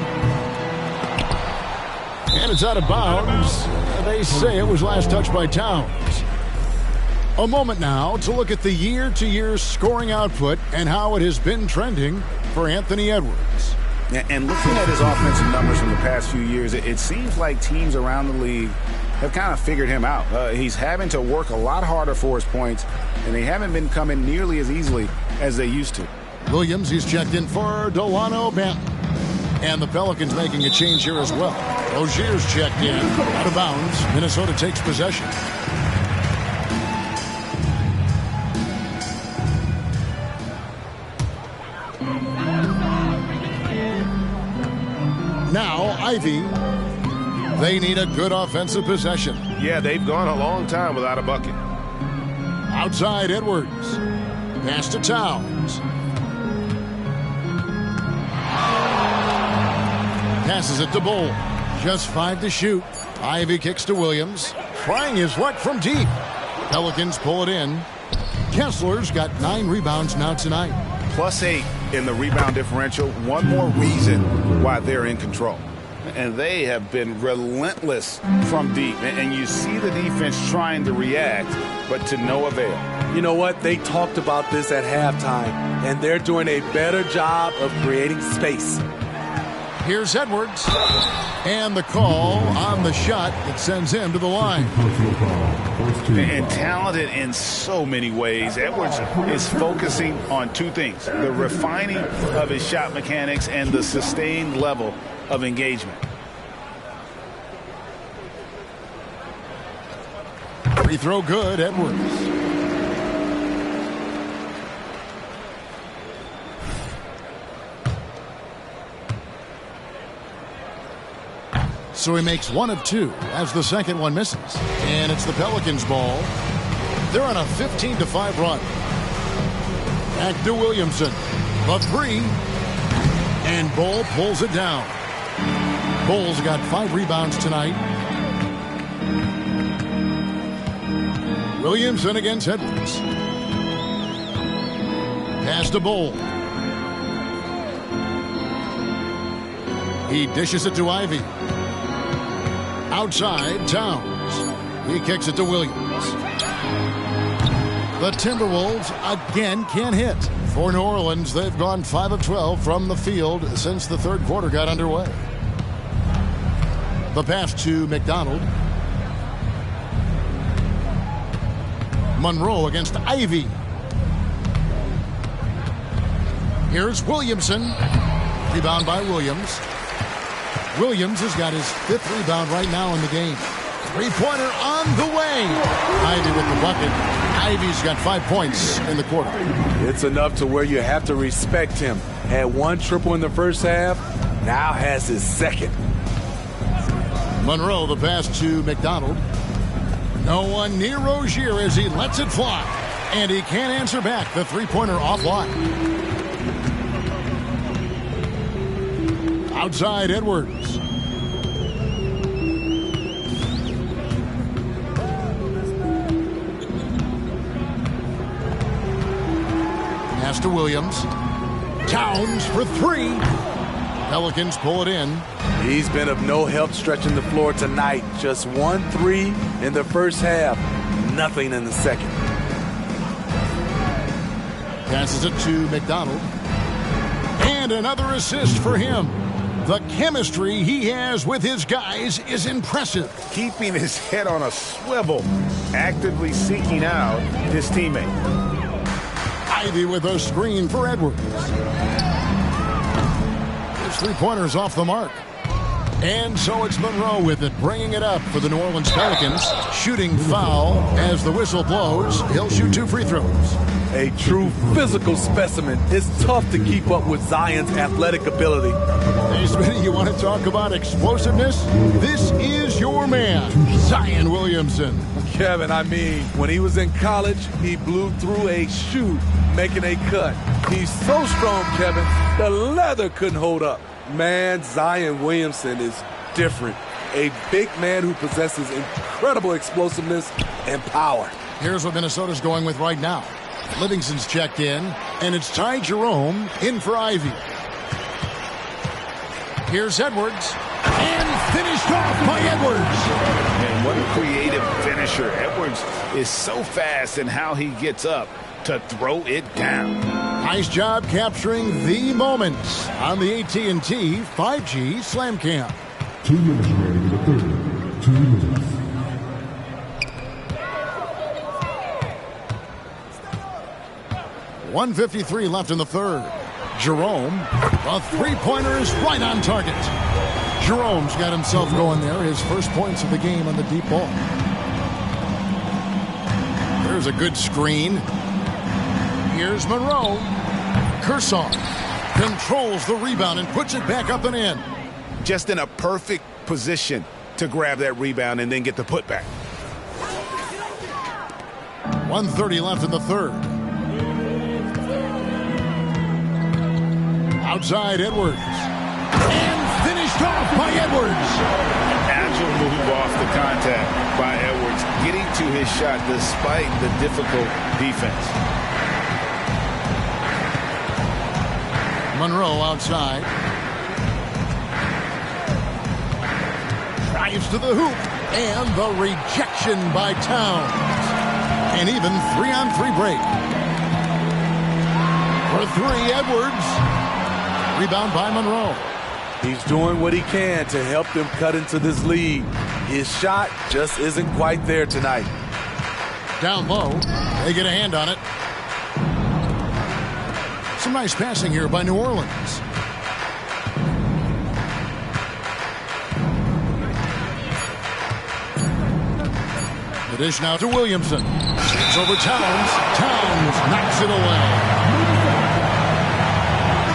And it's out of bounds. They say it was last touched by Towns. A moment now to look at the year-to-year scoring output and how it has been trending for Anthony Edwards. And looking at his offensive numbers from the past few years, it seems like teams around the league have kind of figured him out. He's having to work a lot harder for his points, and they haven't been coming nearly as easily as they used to. Williams, he's checked in for Delano Banton. And the Pelicans making a change here as well. Rozier's checked in, out of bounds. Minnesota takes possession. Now, Ivy. They need a good offensive possession. Yeah, they've gone a long time without a bucket. Outside, Edwards. Pass to Towns. Passes it to Bull. Just 5 to shoot. Ivy kicks to Williams. Trying his luck from deep. Pelicans pull it in. Kessler's got 9 rebounds now tonight. +8 in the rebound differential. One more reason why they're in control. And they have been relentless from deep. And you see the defense trying to react, but to no avail. You know what? They talked about this at halftime, and they're doing a better job of creating space. Here's Edwards. And the call on the shot that sends him to the line. And talented in so many ways. Edwards is focusing on 2 things: the refining of his shot mechanics and the sustained level of engagement. Free throw good, Edwards. So he makes 1 of 2 as the second one misses. And it's the Pelicans' ball. They're on a 15-5 run. Back to Williamson. The 3. And Bull pulls it down. Bull's got 5 rebounds tonight. Williamson against Edwards. Pass to Bull. He dishes it to Ivy. Outside, Towns. He kicks it to Williams. The Timberwolves again can't hit. For New Orleans, they've gone 5 of 12 from the field since the third quarter got underway. The pass to McDonald. Monroe against Ivy. Here's Williamson. Rebound by Williams. Williams has got his 5th rebound right now in the game. 3-pointer on the way. Ivy with the bucket. Ivy's got 5 points in the quarter. It's enough to where you have to respect him. Had 1 triple in the first half, now has his 2nd. Monroe, the pass to McDonald. No one near Rozier as he lets it fly. And he can't answer back. The 3-pointer offline. Outside, Edwards. Pass to Williams. Towns for 3. Pelicans pull it in. He's been of no help stretching the floor tonight. Just 1 3 in the first half. Nothing in the second. Passes it to McDonald. And another assist for him. The chemistry he has with his guys is impressive. Keeping his head on a swivel, actively seeking out his teammate. Ivy with a screen for Edwards. His 3-pointer's off the mark. And so it's Monroe with it, bringing it up for the New Orleans Pelicans. Shooting foul as the whistle blows. He'll shoot 2 free throws. A true physical specimen. It's tough to keep up with Zion's athletic ability. Hey, Smitty, you want to talk about explosiveness? This is your man, Zion Williamson. Kevin, I mean, when he was in college, he blew through a shoe making a cut. He's so strong, Kevin, the leather couldn't hold up. Man, Zion Williamson is different. A big man who possesses incredible explosiveness and power. Here's what Minnesota's going with right now. Livingston's checked in, and it's Ty Jerome in for Ivy. Here's Edwards, and finished off by Edwards. And what a creative finisher. Edwards is so fast in how he gets up to throw it down. Nice job capturing the moments on the AT&T 5G Slam Cam. 2 minutes remaining in the third. 2 minutes. .153 left in the third. Jerome, the three-pointer is right on target. Jerome's got himself going there. His first points of the game on the deep ball. There's a good screen. Here's Monroe. Kershaw controls the rebound and puts it back up and in. Just in a perfect position to grab that rebound and then get the putback. 1:30 left in the third. Outside Edwards. And finished off by Edwards. Agile move off the contact by Edwards, getting to his shot despite the difficult defense. Monroe outside. Drives to the hoop. And the rejection by Towns. And even 3-on-3 break. For three, Edwards. Rebound by Monroe. He's doing what he can to help them cut into this lead. His shot just isn't quite there tonight. Down low. They get a hand on it. Some nice passing here by New Orleans. The dish now to Williamson. It's over Towns. Towns knocks it away.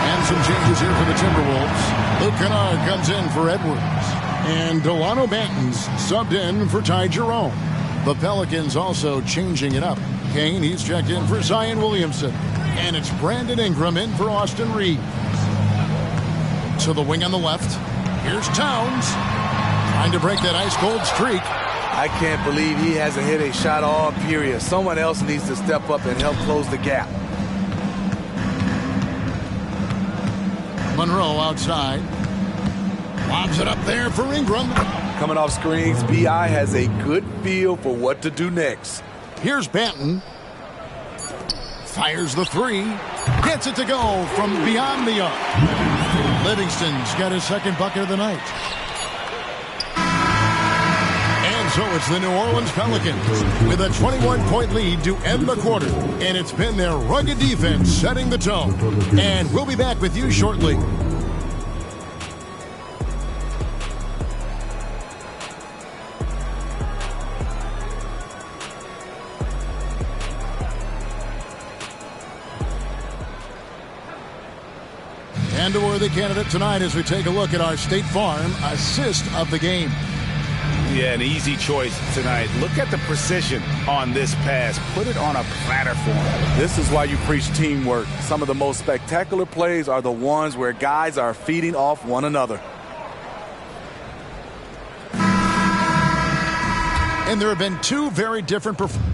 And some changes here for the Timberwolves. Luke Kennard comes in for Edwards. And Delano Banton's subbed in for Ty Jerome. The Pelicans also changing it up. Kane, he's checked in for Zion Williamson. And it's Brandon Ingram in for Austin Reeves. To the wing on the left. Here's Towns. Trying to break that ice-cold streak. I can't believe he hasn't hit a shot all period. Someone else needs to step up and help close the gap. Monroe outside. Lobs it up there for Ingram. Coming off screens, B.I. has a good feel for what to do next. Here's Banton. Fires the three. Gets it to go from beyond the arc. Livingston's got his second bucket of the night. And so it's the New Orleans Pelicans with a 21-point lead to end the quarter. And it's been their rugged defense setting the tone. And we'll be back with you shortly. And a worthy candidate tonight as we take a look at our State Farm assist of the game. Yeah, an easy choice tonight. Look at the precision on this pass. Put it on a platter for him. This is why you preach teamwork. Some of the most spectacular plays are the ones where guys are feeding off one another. And there have been two very different performances.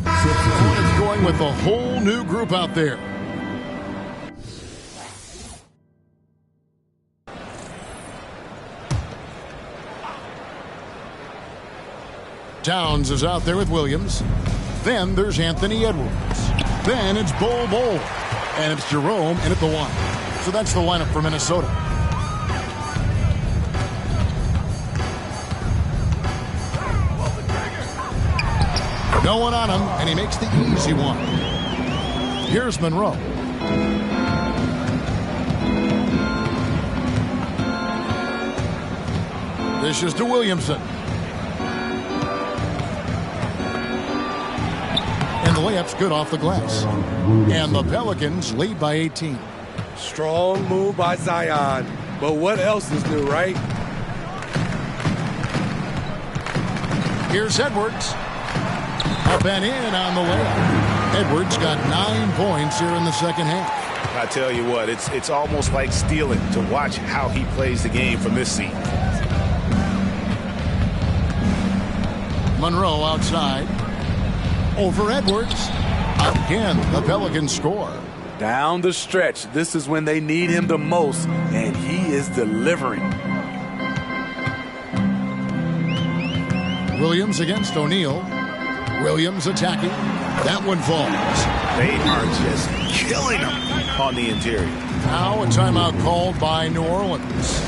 Hornets going with a whole new group out there. Towns is out there with Williams. Then there's Anthony Edwards. Then it's Bol Bol. And it's Jerome in at the one. So that's the lineup for Minnesota. No one on him, and he makes the easy one. Here's Monroe. Dishes to Williamson. And the layup's good off the glass. And the Pelicans lead by 18. Strong move by Zion. But what else is new, right? Here's Edwards. Up and in on the layup. Edwards got 9 points here in the second half. I tell you what, it's almost like stealing to watch how he plays the game from this seat. Monroe outside. Over Edwards. Again, the Pelicans score. Down the stretch, this is when they need him the most, and he is delivering. Williams against O'Neal. Williams attacking. That one falls. They are just killing him on the interior. Now a timeout called by New Orleans.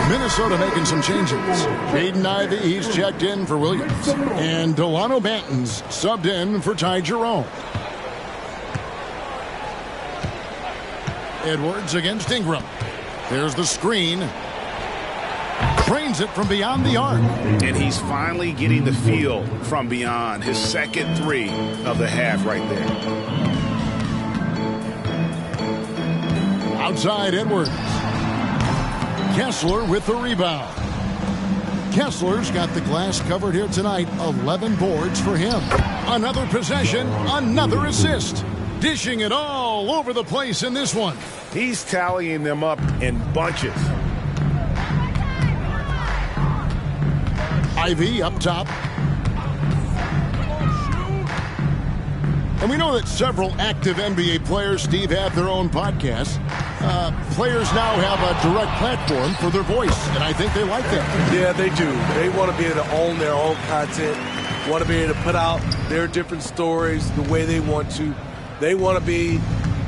Minnesota making some changes. Jaden Ivey, he's checked in for Williams. And Delano Banton's subbed in for Ty Jerome. Edwards against Ingram. There's the screen. Trains it from beyond the arc. And he's finally getting the feel from beyond. His second three of the half right there. Outside Edwards. Kessler with the rebound. Kessler's got the glass covered here tonight. 11 boards for him. Another possession, another assist. Dishing it all over the place in this one. He's tallying them up in bunches. Ivy up top. And we know that several active NBA players, Steve, have their own podcasts. Players now have a direct platform for their voice, and I think they like that. Yeah, they do. They want to be able to own their own content, want to be able to put out their different stories the way they want to. They want to be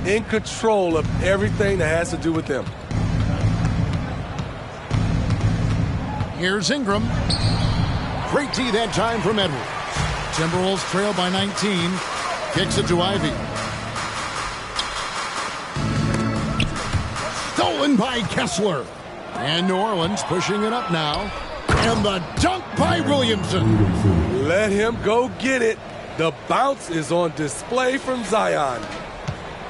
in control of everything that has to do with them. Here's Ingram. Great D that time from Edwards. Timberwolves trail by 19. Kicks it to Ivy. Stolen by Kessler. And New Orleans pushing it up now. And the dunk by Williamson. Let him go get it. The bounce is on display from Zion.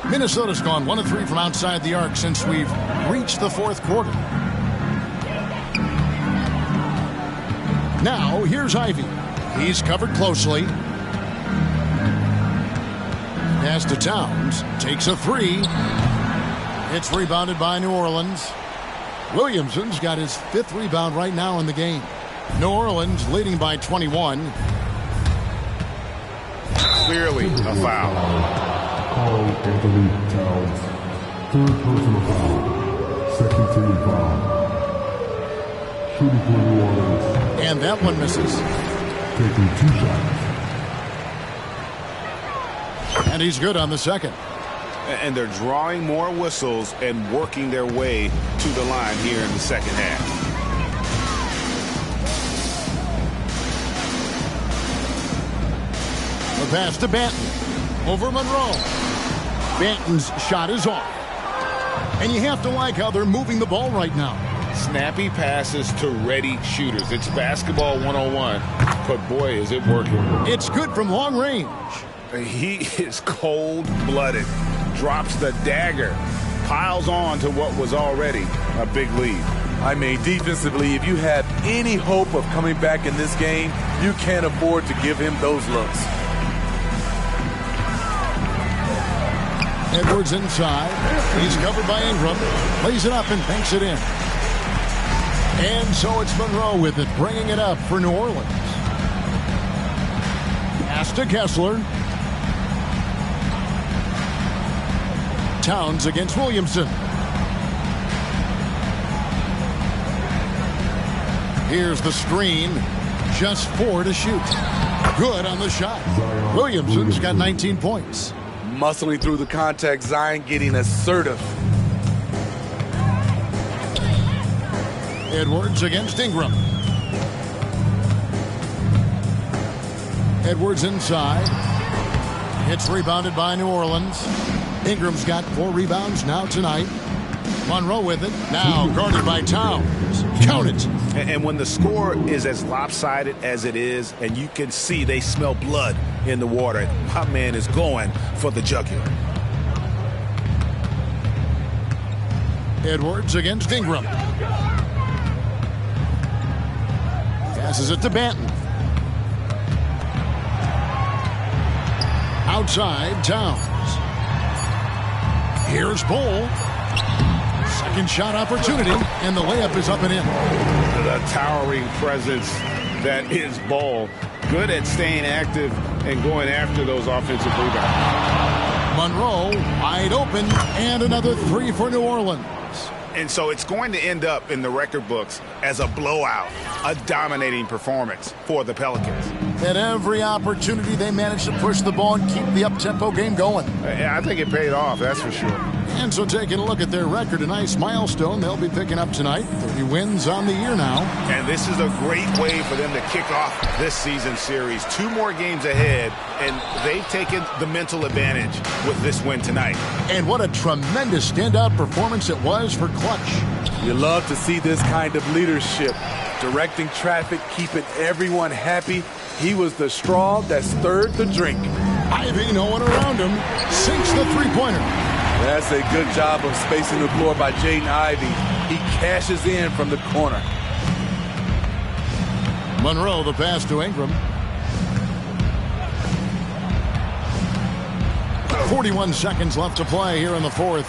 Minnesota's gone 1 of 3 from outside the arc since we've reached the fourth quarter. Now, here's Ivy. He's covered closely. Pass to Towns. Takes a 3. It's rebounded by New Orleans. Williamson's got his 5th rebound right now in the game. New Orleans leading by 21. Clearly a foul. Carl Anthony Towns. 3rd personal foul. 2nd team foul. Shooting for New Orleans. And that one misses. Taking 2 shots. And he's good on the second. And they're drawing more whistles and working their way to the line here in the second half. The pass to Banton. Over Monroe. Banton's shot is off. And you have to like how they're moving the ball right now. Snappy passes to ready shooters. It's basketball 101, but boy, is it working. It's good from long range. He is cold-blooded. Drops the dagger. Piles on to what was already a big lead. I mean, defensively, if you have any hope of coming back in this game, you can't afford to give him those looks. Edwards inside. He's covered by Ingram. Lays it up and banks it in. And so it's Monroe with it, bringing it up for New Orleans. Pass to Kessler. Towns against Williamson. Here's the screen. Just 4 to shoot. Good on the shot. Williamson's got 19 points. Muscling through the contact, Zion getting assertive. Edwards against Ingram. Edwards inside. It's rebounded by New Orleans. Ingram's got 4 rebounds now tonight. Monroe with it. Now guarded by Towns. Count it. And when the score is as lopsided as it is, and you can see they smell blood in the water, my man is going for the jugular. Edwards against Ingram. Passes it to Banton. Outside, Towns. Here's Bull. Second shot opportunity, and the layup is up and in. the towering presence that is Ball. Good at staying active and going after those offensive rebounds. Monroe wide open, and another three for New Orleans. And so it's going to end up in the record books as a blowout, a dominating performance for the Pelicans. At every opportunity, they managed to push the ball and keep the up-tempo game going. I think it paid off, that's for sure. And so taking a look at their record, a nice milestone they'll be picking up tonight. 30 wins on the year now. And this is a great way for them to kick off this season series. 2 more games ahead, and they've taken the mental advantage with this win tonight. And what a tremendous standout performance it was for Clutch. You love to see this kind of leadership. Directing traffic, keeping everyone happy. He was the straw that stirred the drink. Ivy, no one around him, sinks the three-pointer. That's a good job of spacing the floor by Jaden Ivey. He cashes in from the corner. Monroe, the pass to Ingram. 41 seconds left to play here in the fourth.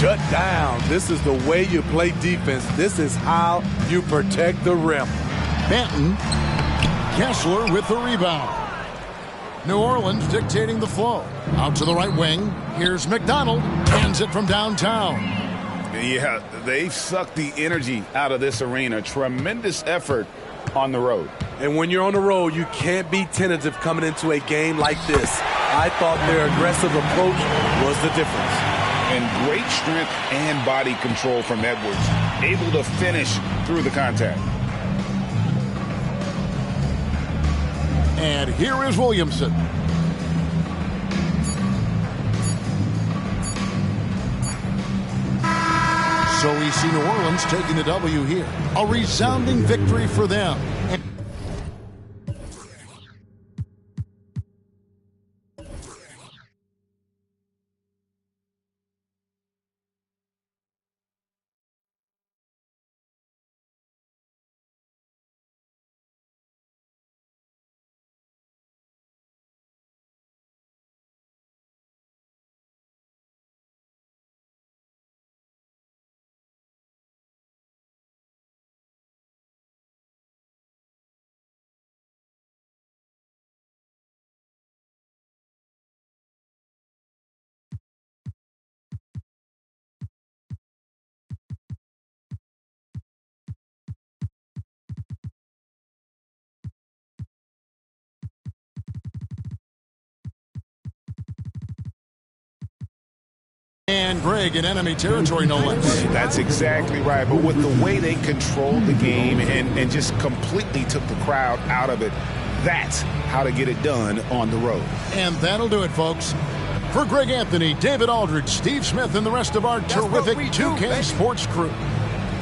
Shut down. This is the way you play defense. This is how you protect the rim. Banton. Kessler with the rebound. New Orleans dictating the flow. Out to the right wing. Here's McDonald. Hands it from downtown. Yeah, they've sucked the energy out of this arena. Tremendous effort on the road. And when you're on the road, you can't be tentative coming into a game like this. I thought their aggressive approach was the difference. And great strength and body control from Edwards. Able to finish through the contact. And here is Williamson. So we see New Orleans taking the W here. A resounding victory for them. And Greg in enemy territory, no less. That's exactly right. But with the way they controlled the game and just completely took the crowd out of it, that's how to get it done on the road. And that'll do it, folks. For Greg Anthony, David Aldridge, Steve Smith, and the rest of our terrific 2K Sports crew,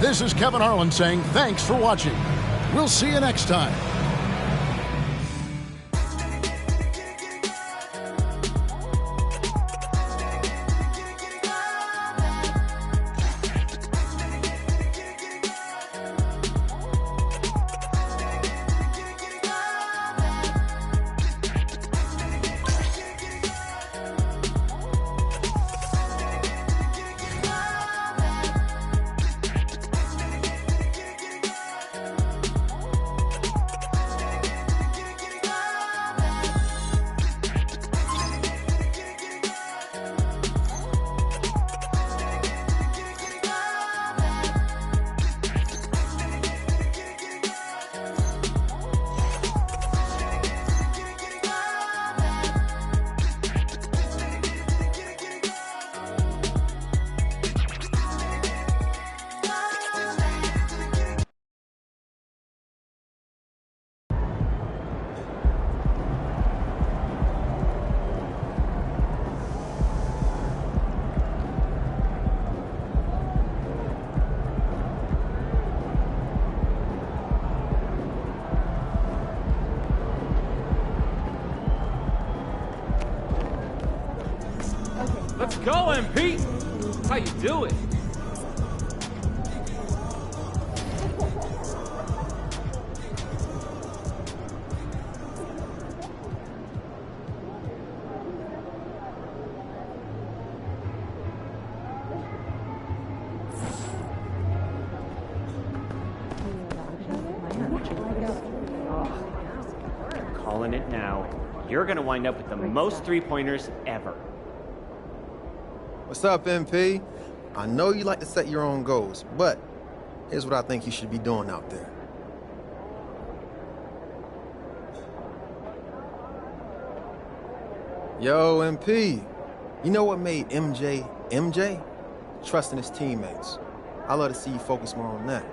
this is Kevin Harlan saying thanks for watching. We'll see you next time. Let's go, MP. How you doing? Calling it now. You're going to wind up with the most three-pointers ever. What's up, MP? I know you like to set your own goals, but here's what I think you should be doing out there. Yo, MP, you know what made MJ MJ? Trusting his teammates. I love to see you focus more on that.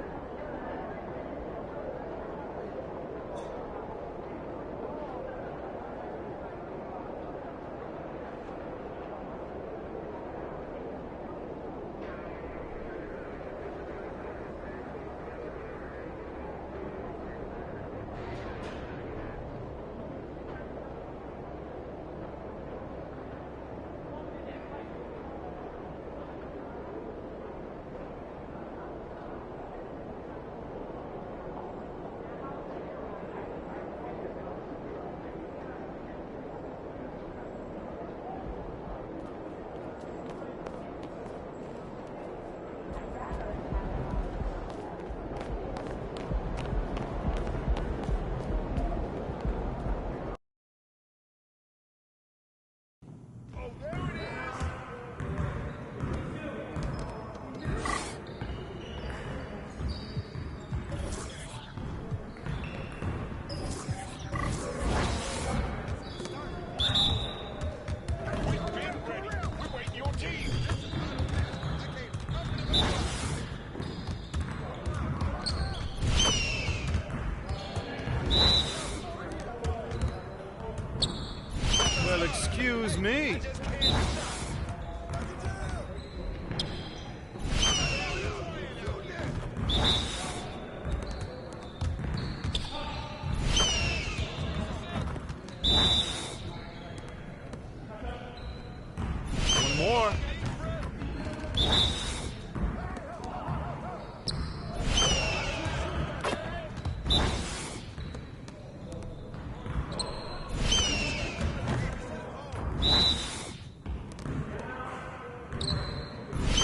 Well, excuse me. One more.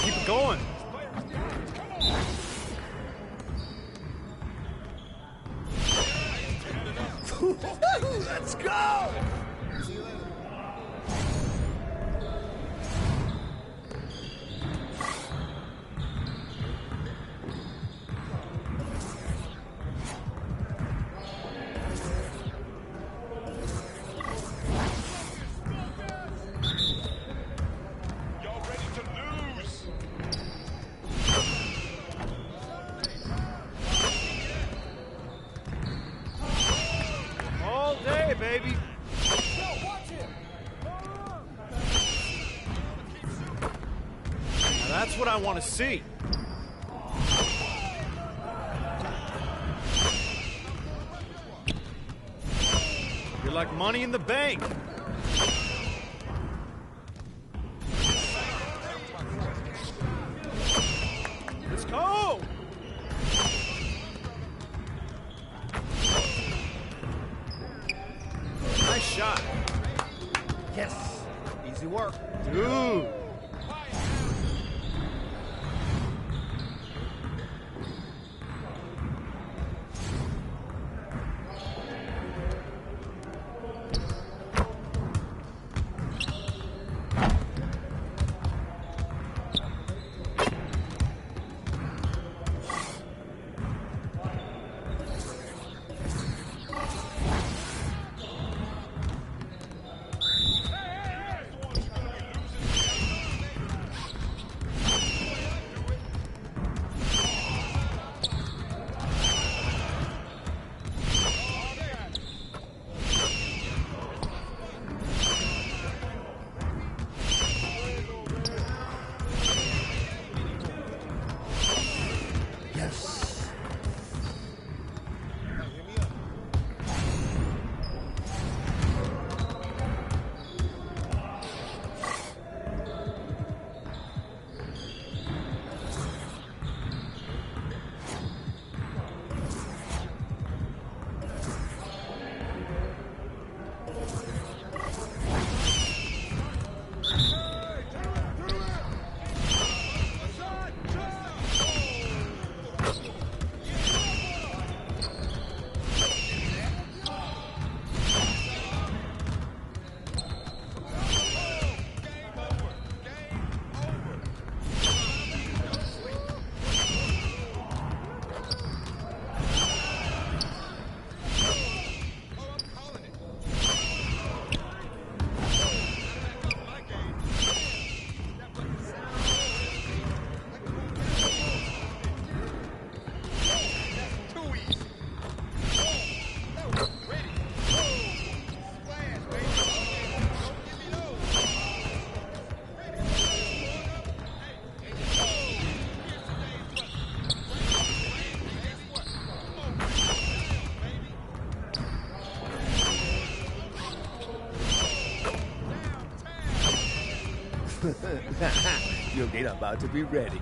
Keep it going. Let's go! All day, baby. Now that's what I want to see. You're like money in the bank. Let's go! Nice shot. Yes. Easy work. Dude. Your gate about to be ready.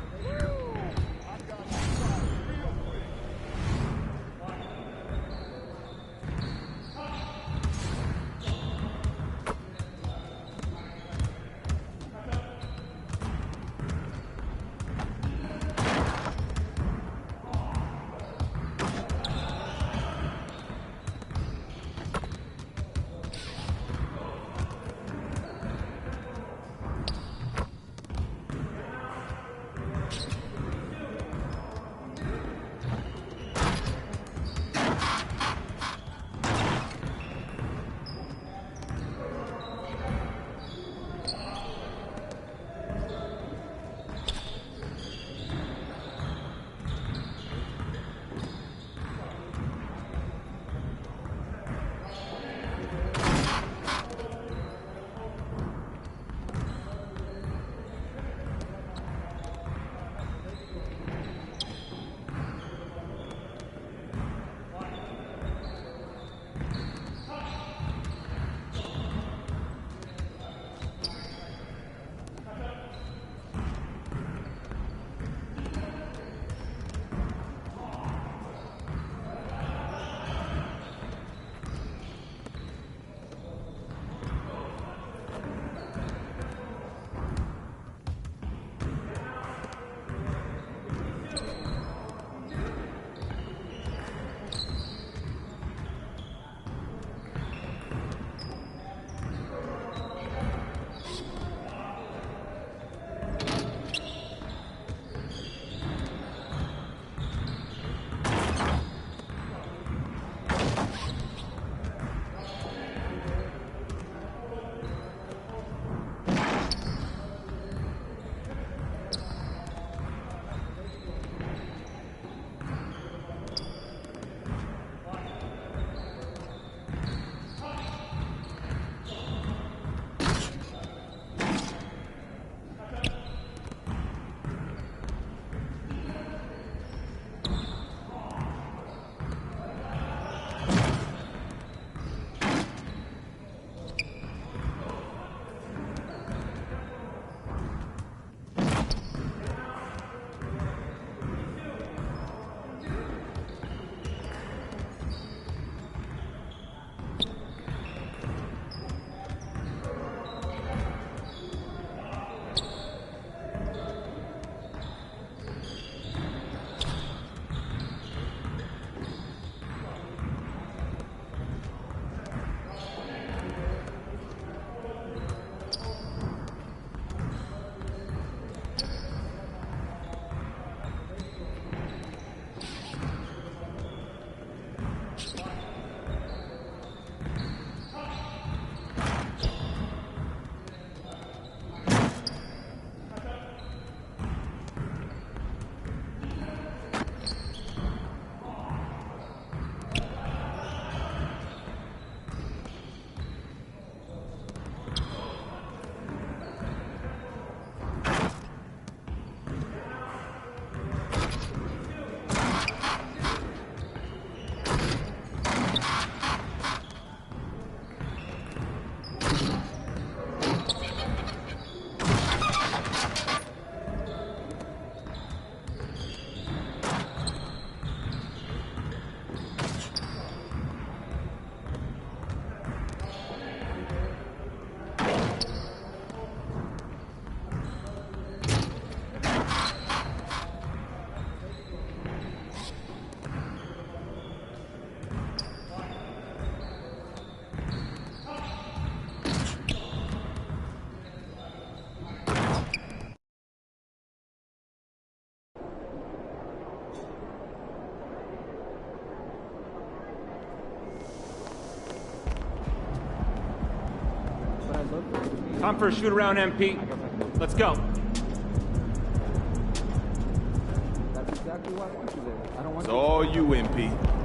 Time for a shoot around, MP. Let's go. That's exactly why I want you there. I don't want It's all you, MP.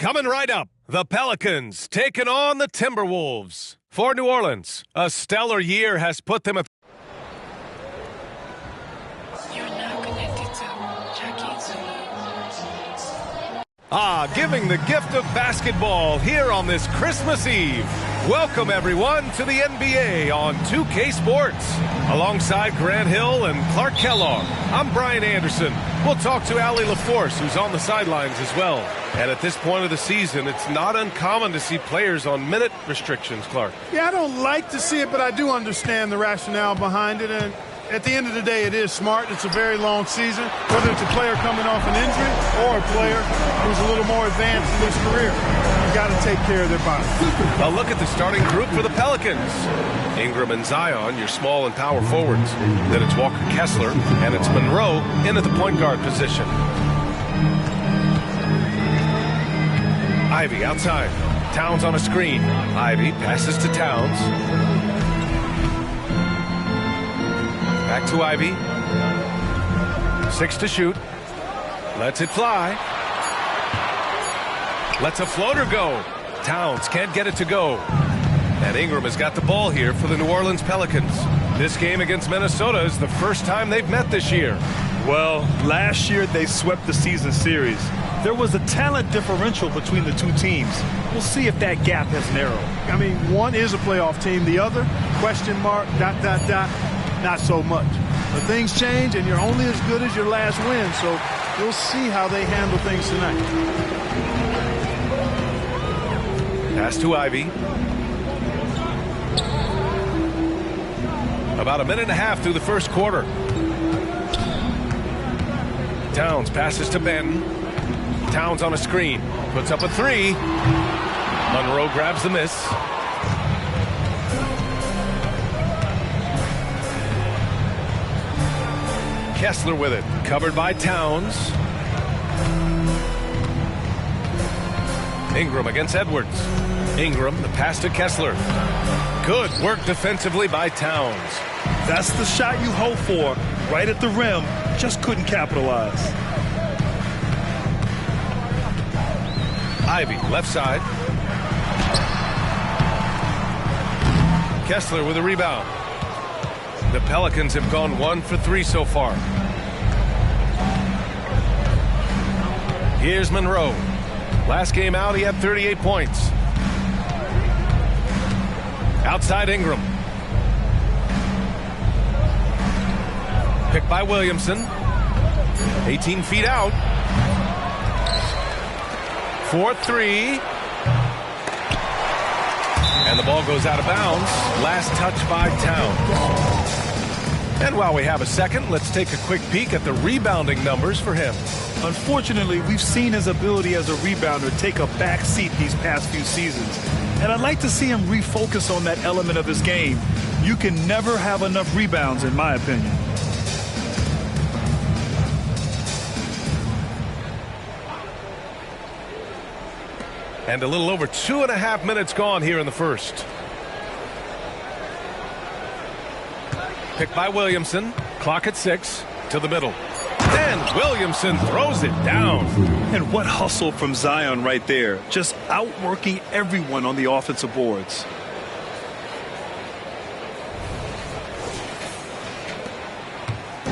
Coming right up, the Pelicans taking on the Timberwolves. For New Orleans, a stellar year has put them at giving the gift of basketball here on this Christmas Eve. Welcome, everyone, to the NBA on 2K Sports. Alongside Grant Hill and Clark Kellogg, I'm Brian Anderson. We'll talk to Allie LaForce, who's on the sidelines as well. And at this point of the season, it's not uncommon to see players on minute restrictions, Clark. Yeah, I don't like to see it, but I do understand the rationale behind it. And at the end of the day, it is smart. It's a very long season, whether it's a player coming off an injury or a player who's a little more advanced in his career. You've got to take care of their body. A look at the starting group for the Pelicans. Ingram and Zion, your small and power forwards. Then it's Walker Kessler, and it's Monroe in at the point guard position. Ivy outside. Towns on a screen. Ivy passes to Towns. Back to Ivy. 6 to shoot. Lets it fly. Lets a floater go. Towns can't get it to go. And Ingram has got the ball here for the New Orleans Pelicans. This game against Minnesota is the first time they've met this year. Well, last year they swept the season series. There was a talent differential between the two teams. We'll see if that gap has narrowed. I mean, one is a playoff team. The other, question mark, ... not so much. But things change, and you're only as good as your last win, so we'll see how they handle things tonight. Pass to Ivy. About a minute and a half through the first quarter. Towns passes to Benton. Towns on a screen. Puts up a three. Monroe grabs the miss. Kessler with it. Covered by Towns. Ingram against Edwards. Ingram, the pass to Kessler. Good work defensively by Towns. That's the shot you hope for. Right at the rim. Just couldn't capitalize. Ivy, left side. Kessler with a rebound. The Pelicans have gone 1 for 3 so far. Here's Monroe. Last game out, he had 38 points. Outside Ingram. Picked by Williamson. 18 feet out. 4-3. And the ball goes out of bounds. Last touch by Towns. And while we have a second, let's take a quick peek at the rebounding numbers for him. Unfortunately, we've seen his ability as a rebounder take a back seat these past few seasons. And I'd like to see him refocus on that element of his game. You can never have enough rebounds, in my opinion. And a little over 2.5 minutes gone here in the first. Picked by Williamson. Clock at 6 to the middle. And Williamson throws it down. And what hustle from Zion right there. Just outworking everyone on the offensive boards.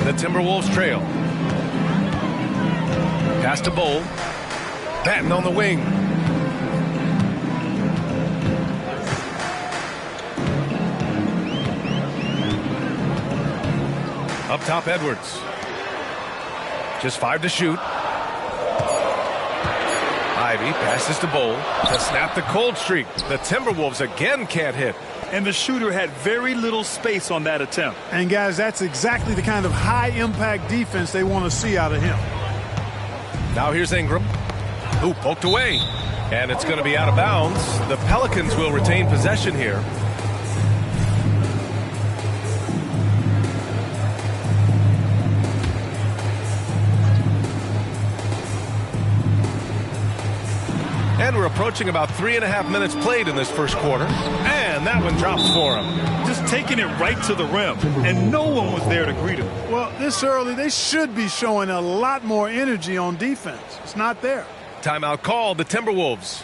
The Timberwolves trail. Pass to Bull. Batten on the wing. Up top, Edwards. Just 5 to shoot. Ivy passes to Bull to snap the cold streak. The Timberwolves again can't hit. And the shooter had very little space on that attempt. And, guys, that's exactly the kind of high-impact defense they want to see out of him. Now here's Ingram. Ooh, poked away. And it's going to be out of bounds. The Pelicans will retain possession here. And we're approaching about 3.5 minutes played in this first quarter. And that one drops for him. Just taking it right to the rim. And no one was there to greet him. Well, this early, they should be showing a lot more energy on defense. It's not there. Timeout called, the Timberwolves.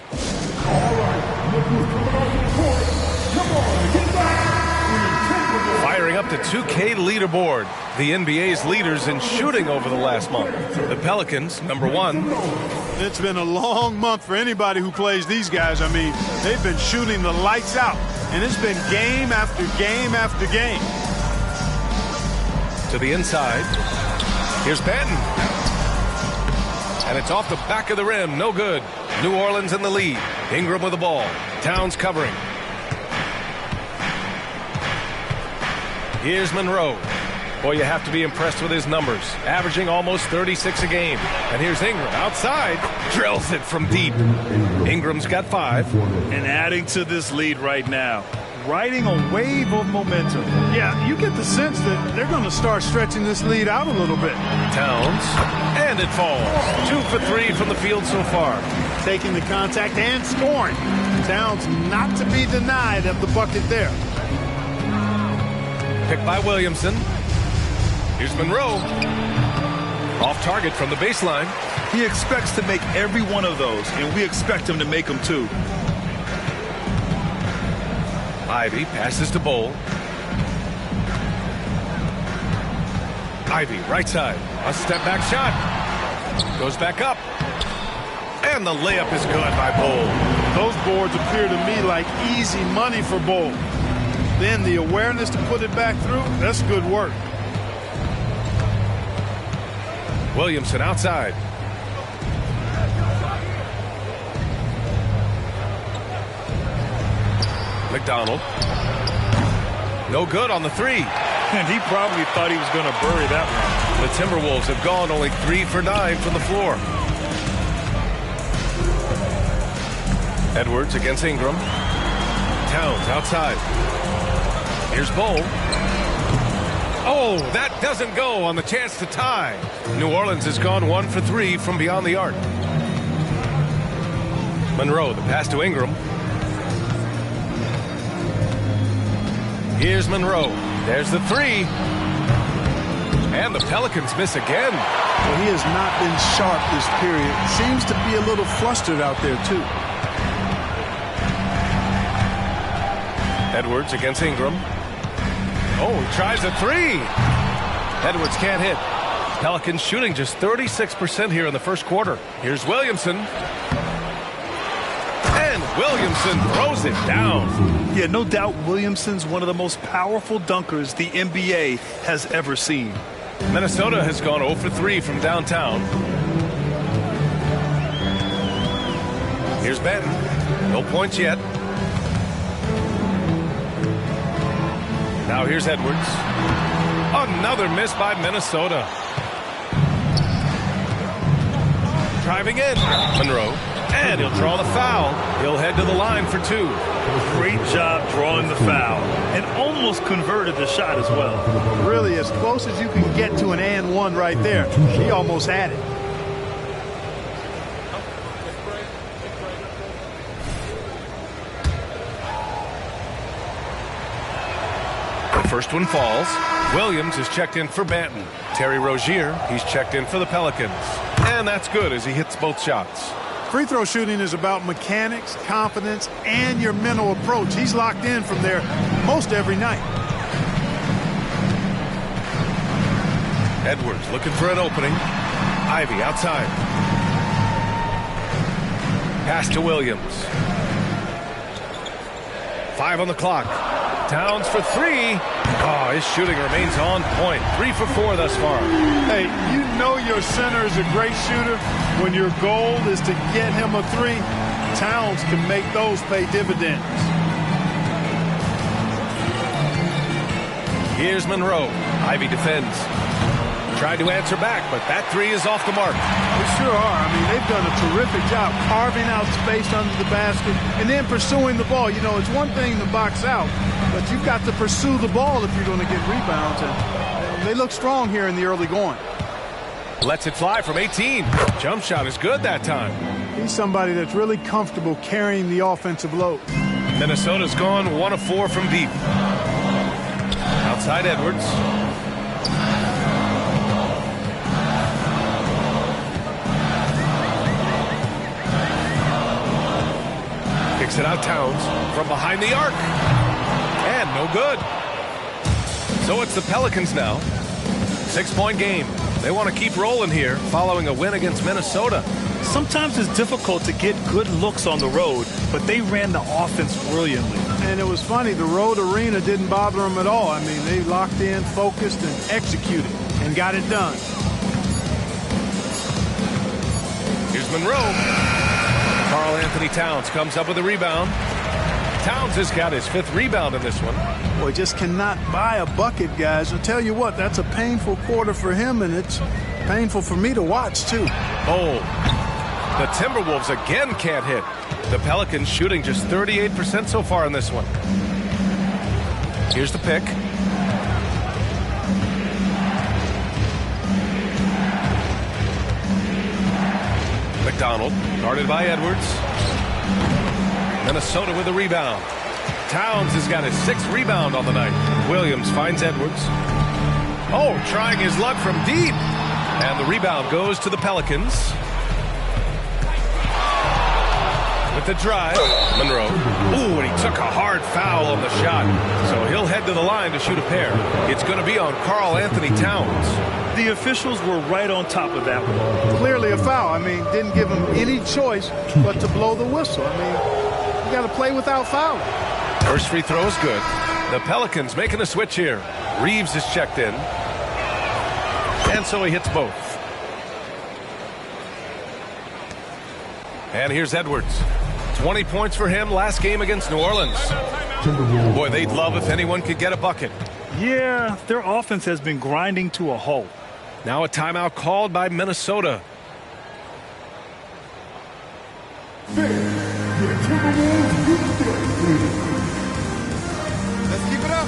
Firing up the 2K leaderboard. The NBA's leaders in shooting over the last month. The Pelicans, number 1. It's been a long month for anybody who plays these guys. I mean, they've been shooting the lights out, and it's been game after game after game. To the inside. Here's Banton. And it's off the back of the rim. No good. New Orleans in the lead. Ingram with the ball. Towns covering. Here's Monroe. Boy, you have to be impressed with his numbers. Averaging almost 36 a game. And here's Ingram outside. Drills it from deep. Ingram's got 5. And adding to this lead right now. Riding a wave of momentum. Yeah, you get the sense that they're going to start stretching this lead out a little bit. Towns. And it falls. 2 for 3 from the field so far. Taking the contact and scoring. Towns not to be denied at the bucket there. Picked by Williamson. Here's Monroe. Off target from the baseline. He expects to make every one of those, and we expect him to make them too. Ivy passes to Bowl. Ivy, right side. A step back shot. Goes back up. And the layup is good by Bowl. Those boards appear to me like easy money for Bowl. Then the awareness to put it back through, that's good work. Williamson outside. McDonald. No good on the 3. And he probably thought he was going to bury that one. The Timberwolves have gone only 3 for 9 from the floor. Edwards against Ingram. Towns outside. Here's Bowl. Oh, that doesn't go on the chance to tie. New Orleans has gone 1 for 3 from beyond the arc. Monroe, the pass to Ingram. Here's Monroe. There's the 3. And the Pelicans miss again. Well, he has not been sharp this period. Seems to be a little flustered out there, too. Edwards against Ingram. Oh, he tries a 3. Edwards can't hit. Pelicans shooting just 36% here in the first quarter. Here's Williamson. And Williamson throws it down. Yeah, no doubt Williamson's one of the most powerful dunkers the NBA has ever seen. Minnesota has gone 0 for 3 from downtown. Here's Benton. No points yet. Now here's Edwards. Another miss by Minnesota. Driving in. Monroe. And he'll draw the foul. He'll head to the line for 2. Great job drawing the foul. And almost converted the shot as well. Really, as close as you can get to an and 1 right there. He almost had it. The first one falls. Williams is checked in for Banton. Terry Rozier, he's checked in for the Pelicans. And that's good as he hits both shots. Free throw shooting is about mechanics, confidence, and your mental approach. He's locked in from there most every night. Edwards looking for an opening. Ivy outside. Pass to Williams. 5 on the clock. Towns for 3. Oh, his shooting remains on point. 3 for 4 thus far. Hey, you know your center is a great shooter when your goal is to get him a 3. Towns can make those pay dividends. Here's Monroe. Ivy defends. Tried to answer back, but that 3 is off the mark. They sure are. I mean, they've done a terrific job carving out space under the basket and then pursuing the ball. You know, it's one thing to box out, but you've got to pursue the ball if you're going to get rebounds. And they look strong here in the early going. Lets it fly from 18. Jump shot is good that time. He's somebody that's really comfortable carrying the offensive load. Minnesota's gone 1 of 4 from deep. Outside Edwards. Kicks it out Towns from behind the arc. And no good. So it's the Pelicans now. 6-point game. They want to keep rolling here following a win against Minnesota. Sometimes it's difficult to get good looks on the road, but they ran the offense brilliantly. And it was funny, the road arena didn't bother them at all. I mean, they locked in, focused, and executed, and got it done. Here's Monroe. Karl Anthony Towns comes up with a rebound. Towns has got his 5th rebound in this one. Boy, just cannot buy a bucket, guys. I'll tell you what, that's a painful quarter for him, and it's painful for me to watch, too. Oh, the Timberwolves again can't hit. The Pelicans shooting just 38% so far in this one. Here's the pick. McDonald, guarded by Edwards. Minnesota with a rebound. Towns has got his 6th rebound on the night. Williams finds Edwards. Oh, trying his luck from deep. And the rebound goes to the Pelicans. With the drive, Monroe. Ooh, and he took a hard foul on the shot. So he'll head to the line to shoot a pair. It's going to be on Karl Anthony Towns. The officials were right on top of that one. Clearly a foul. I mean, didn't give him any choice but to blow the whistle. I mean, you got to play without fouling. First free throw is good. The Pelicans making a switch here. Reeves is checked in. And so he hits both. And here's Edwards. 20 points for him last game against New Orleans. Boy, they'd love if anyone could get a bucket. Yeah, their offense has been grinding to a halt. Now a timeout called by Minnesota. Let's keep it up.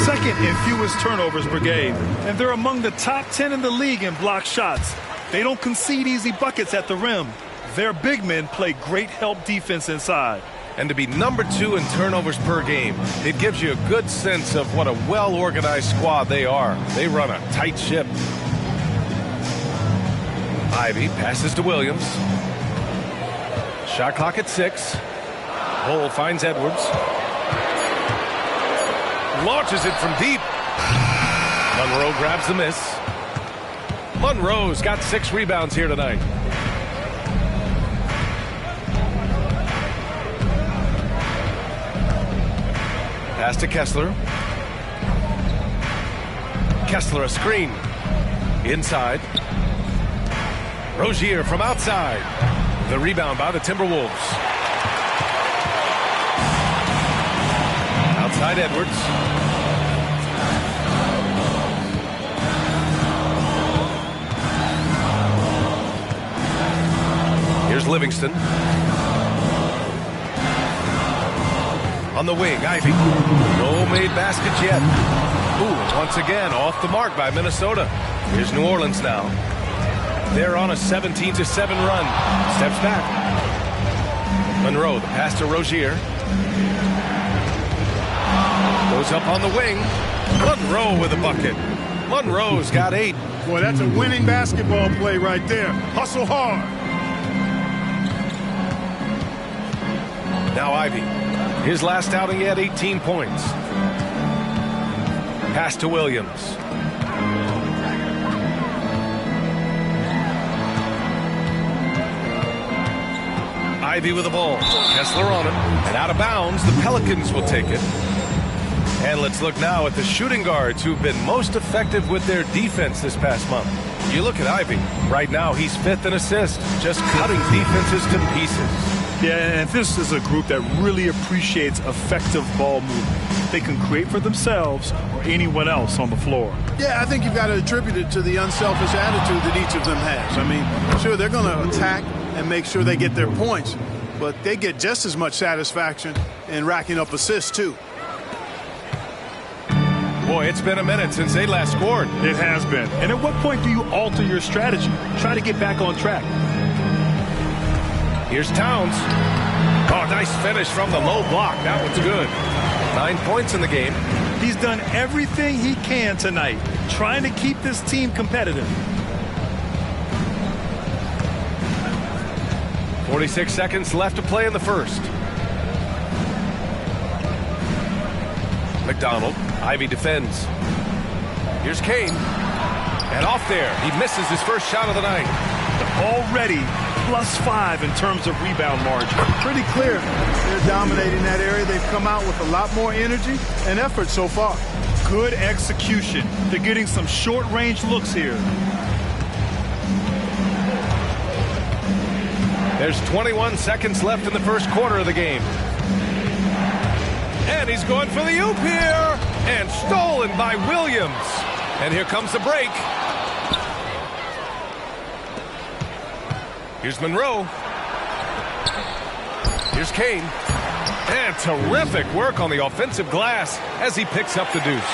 Second in fewest turnovers per game, and they're among the top 10 in the league in block shots. They don't concede easy buckets at the rim. Their big men play great help defense inside. And to be number 2 in turnovers per game, it gives you a good sense of what a well-organized squad they are. They run a tight ship. Ivy passes to Williams. Shot clock at 6. Hole finds Edwards. Launches it from deep. Monroe grabs the miss. Monroe's got 6 rebounds here tonight. Pass to Kessler. Kessler a screen. Inside. Rozier from outside. The rebound by the Timberwolves. Outside Edwards. Here's Livingston. On the wing, Ivy. No made baskets yet. Ooh, once again, off the mark by Minnesota. Here's New Orleans now. They're on a 17-7 run. Steps back. Monroe, the pass to Rozier. Goes up on the wing. Monroe with a bucket. Monroe's got 8. Boy, that's a winning basketball play right there. Hustle hard. Now Ivy. His last outing, he had 18 points. Pass to Williams. Ivy with the ball. Kessler on him. And out of bounds, the Pelicans will take it. And let's look now at the shooting guards who've been most effective with their defense this past month. You look at Ivy. Right now, he's 5th in assists, just cutting defenses to pieces. Yeah, and this is a group that really appreciates effective ball movement. They can create for themselves or anyone else on the floor. Yeah, I think you've got to attribute it to the unselfish attitude that each of them has. I mean, sure, they're going to attack and make sure they get their points, but they get just as much satisfaction in racking up assists, too. Boy, it's been a minute since they last scored. It has been. And at what point do you alter your strategy? Try to get back on track. Here's Towns. Oh, nice finish from the low block. That one's good. 9 points in the game. He's done everything he can tonight, trying to keep this team competitive. 46 seconds left to play in the first. McDonald. Ivy defends. Here's Kane. And off there. He misses his first shot of the night. Already +5 in terms of rebound margin. Pretty clear. They're dominating that area. They've come out with a lot more energy and effort so far. Good execution. They're getting some short-range looks here. There's 21 seconds left in the first quarter of the game. And he's going for the oop here. And stolen by Williams. And here comes the break. Here's Monroe. Here's Kane. And terrific work on the offensive glass as he picks up the deuce.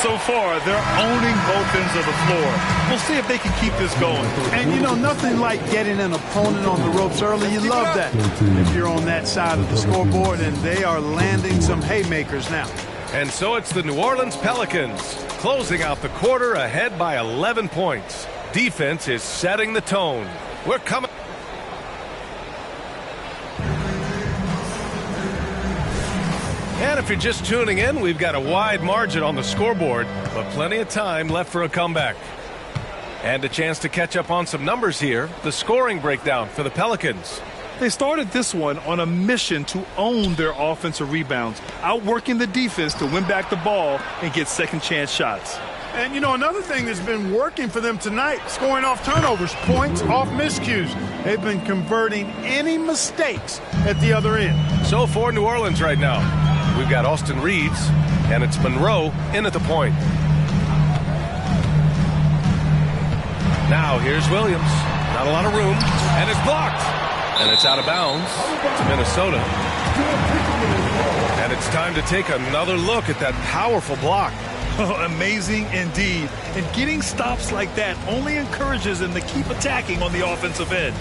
So far, they're owning both ends of the floor. We'll see if they can keep this going. And, you know, nothing like getting an opponent on the ropes early. You love that if you're on that side of the scoreboard, and they are landing some haymakers now. And so it's the New Orleans Pelicans closing out the quarter ahead by 11 points. Defense is setting the tone. We're coming. And if you're just tuning in, we've got a wide margin on the scoreboard, but plenty of time left for a comeback. And a chance to catch up on some numbers here. The scoring breakdown for the Pelicans. They started this one on a mission to own their offensive rebounds, outworking the defense to win back the ball and get second chance shots. And, you know, another thing that's been working for them tonight, scoring off turnovers, points off miscues. They've been converting any mistakes at the other end. So for New Orleans right now, we've got Austin Reeves, and it's Monroe in at the point. Now here's Williams. Not a lot of room, and it's blocked. And it's out of bounds to Minnesota. And it's time to take another look at that powerful block. Amazing indeed. And getting stops like that only encourages them to keep attacking on the offensive end.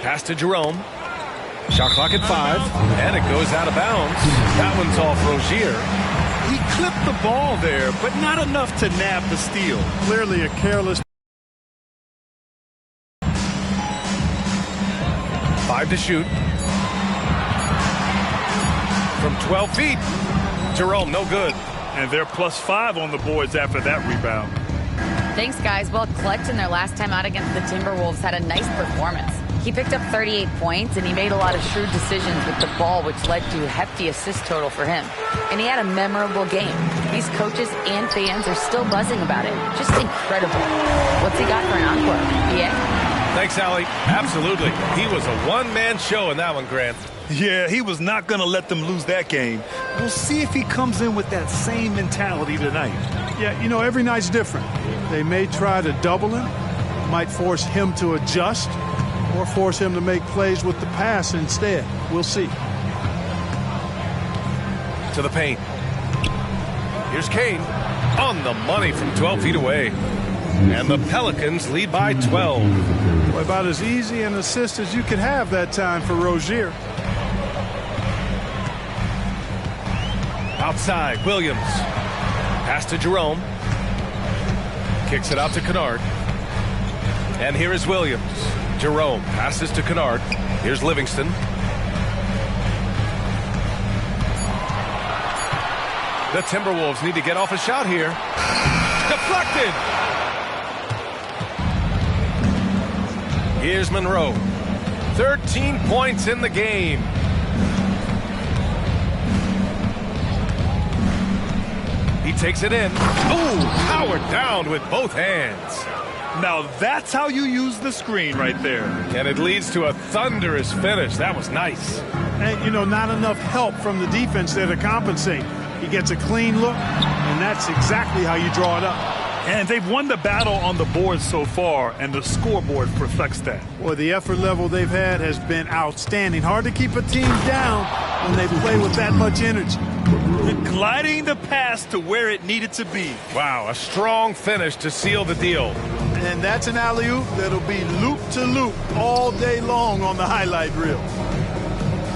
Pass to Jerome. Shot clock at 5. And it goes out of bounds. That one's off Rozier. He clipped the ball there, but not enough to nab the steal. Clearly a careless. 5 to shoot. From 12 feet. Jerome, no good. And they're +5 on the boards after that rebound. Thanks, guys. Well, Clutch in their last time out against the Timberwolves had a nice performance. He picked up 38 points, and he made a lot of shrewd decisions with the ball, which led to a hefty assist total for him. And he had a memorable game. These coaches and fans are still buzzing about it. Just incredible. What's he got for an encore? Yeah? Thanks, Allie. Absolutely. He was a one-man show in that one, Grant. Yeah, he was not going to let them lose that game. We'll see if he comes in with that same mentality tonight. Yeah, you know, every night's different. They may try to double him, might force him to adjust, or force him to make plays with the pass instead. We'll see. To the paint. Here's Kane on the money from 12 feet away. And the Pelicans lead by 12. Well, about as easy an assist as you could have that time for Rozier. Outside, Williams. Pass to Jerome. Kicks it out to Kennard. And here is Williams. Jerome passes to Kennard. Here's Livingston. The Timberwolves need to get off a shot here. Deflected! Here's Monroe. 13 points in the game. He takes it in. Ooh, powered down with both hands. Now that's how you use the screen right there. And it leads to a thunderous finish. That was nice. And, you know, not enough help from the defense there to compensate. He gets a clean look, and that's exactly how you draw it up. And they've won the battle on the board so far, and the scoreboard reflects that. Well, the effort level they've had has been outstanding. Hard to keep a team down when they play with that much energy. Gliding the pass to where it needed to be. Wow, a strong finish to seal the deal. And that's an alley-oop that'll be loop-to-loop all day long on the highlight reel.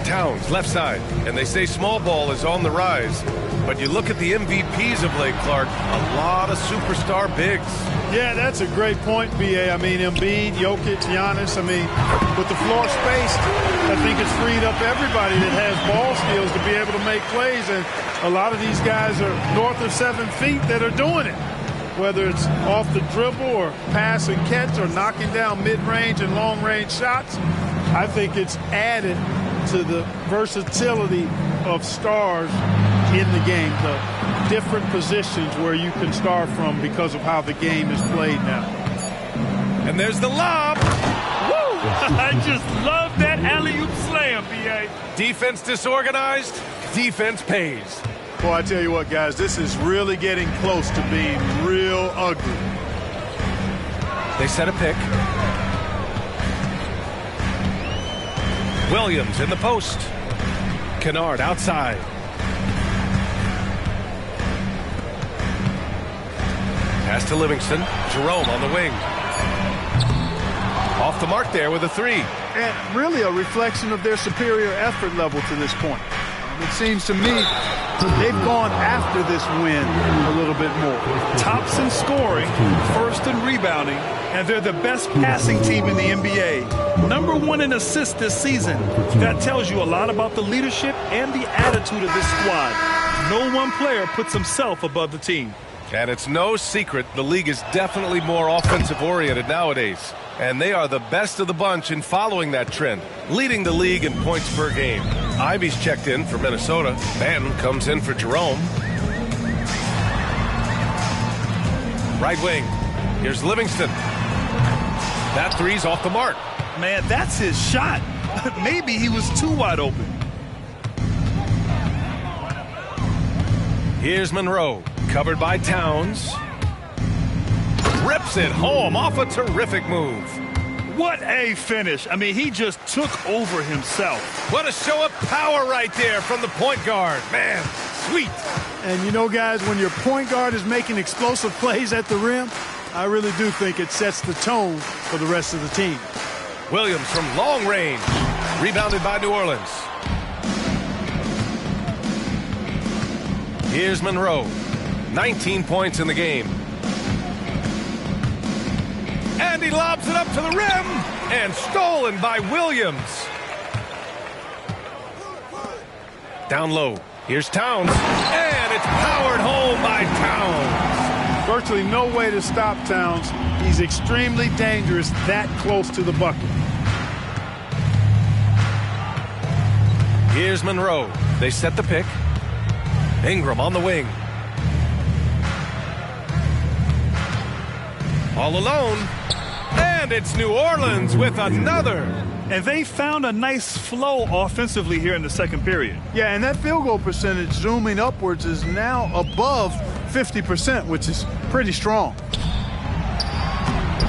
Towns, left side, and they say small ball is on the rise. But you look at the MVPs of late, Clark, a lot of superstar bigs. Yeah, that's a great point, B.A. I mean, Embiid, Jokic, Giannis. I mean, with the floor spaced, I think it's freed up everybody that has ball skills to be able to make plays. And a lot of these guys are north of 7 feet that are doing it, whether it's off the dribble or pass and catch or knocking down mid-range and long-range shots. I think it's added to the versatility of stars in the game, the different positions where you can start from because of how the game is played now. And there's the lob. Woo! I just love that alley-oop slam, B.A. Defense disorganized, defense pays. Well, I tell you what, guys, this is really getting close to being real ugly. They set a pick. Williams in the post. Kennard outside. Pass to Livingston. Jerome on the wing. Off the mark there with a three. And really a reflection of their superior effort level to this point. It seems to me they've gone after this win a little bit more. Tops in scoring, first in rebounding, and they're the best passing team in the NBA. Number 1 in assists this season. That tells you a lot about the leadership and the attitude of this squad. No one player puts himself above the team. And it's no secret the league is definitely more offensive-oriented nowadays. And they are the best of the bunch in following that trend, leading the league in points per game. Ivy's checked in for Minnesota. Banton comes in for Jerome. Right wing. Here's Livingston. That three's off the mark. Man, that's his shot. Maybe he was too wide open. Here's Monroe, covered by Towns. Rips it home off a terrific move. What a finish. I mean, he just took over himself. What a show of power right there from the point guard. Man, sweet. And you know, guys, when your point guard is making explosive plays at the rim, I really do think it sets the tone for the rest of the team. Williams from long range. Rebounded by New Orleans. Here's Monroe. 19 points in the game. And he lobs it up to the rim. And stolen by Williams. Down low. Here's Towns. And it's powered home by Towns. Virtually no way to stop Towns. He's extremely dangerous that close to the bucket. Here's Monroe. They set the pick. Ingram on the wing. All alone. And it's New Orleans with another. And they found a nice flow offensively here in the second period. Yeah, and that field goal percentage zooming upwards is now above 50%, which is pretty strong.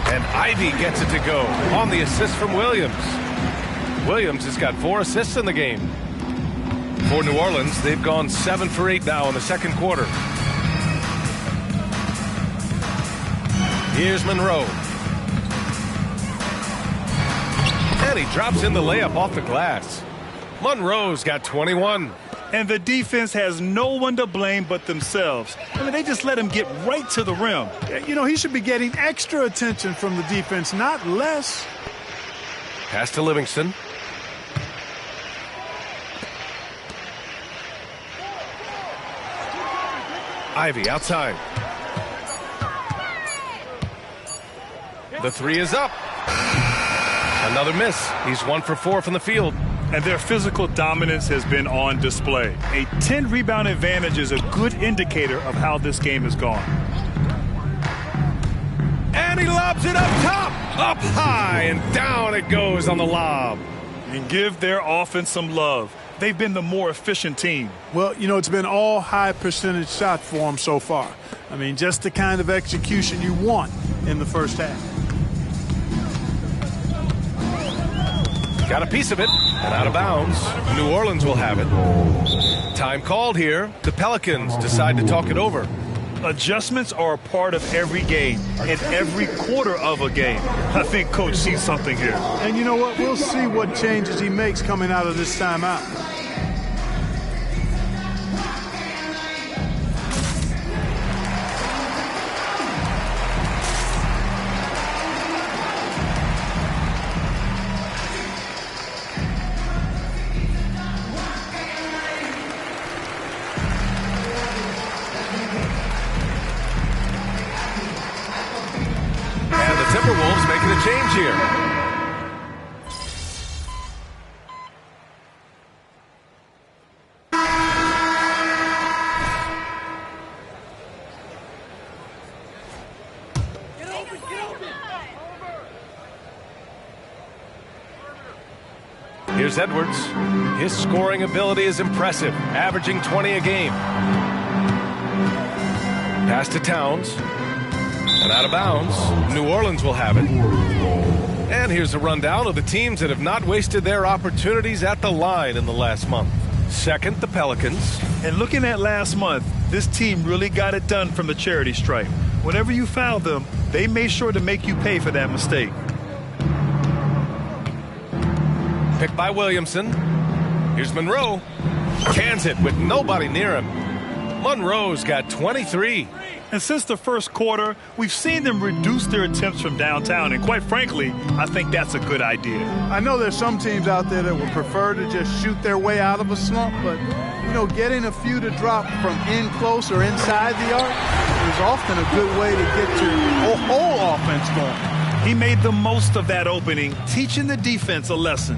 And Ivy gets it to go on the assist from Williams. Williams has got 4 assists in the game. For New Orleans, they've gone 7 for 8 now in the second quarter. Here's Monroe. And he drops in the layup off the glass. Monroe's got 21. And the defense has no one to blame but themselves. I mean, they just let him get right to the rim. You know, he should be getting extra attention from the defense, not less. Pass to Livingston. Ivy outside. The three is up. Another miss. He's 1 for 4 from the field. And their physical dominance has been on display. A 10-rebound advantage is a good indicator of how this game has gone. And he lobs it up top. Up high and down it goes on the lob. And give their offense some love. they've been the more efficient team. Well, you know, it's been all high percentage shots for them so far. I mean, just the kind of execution you want in the first half. Got a piece of it and out of bounds. New Orleans will have it. Time called here. The Pelicans decide to talk it over. Adjustments are a part of every game and every quarter of a game. I think Coach sees something here. And you know what? We'll see what changes he makes coming out of this timeout. Timberwolves making a change here. Here's Edwards. His scoring ability is impressive, averaging 20 a game. Pass to Towns. And out of bounds, New Orleans will have it. And here's a rundown of the teams that have not wasted their opportunities at the line in the last month. Second, the Pelicans. And looking at last month, this team really got it done from the charity stripe. Whenever you fouled them, they made sure to make you pay for that mistake. Picked by Williamson. Here's Monroe. Cans it with nobody near him. Monroe's got 23. And since the first quarter, we've seen them reduce their attempts from downtown. And quite frankly, I think that's a good idea. I know there's some teams out there that would prefer to just shoot their way out of a slump, but, you know, getting a few to drop from in close or inside the arc is often a good way to get your whole offense going. He made the most of that opening, teaching the defense a lesson.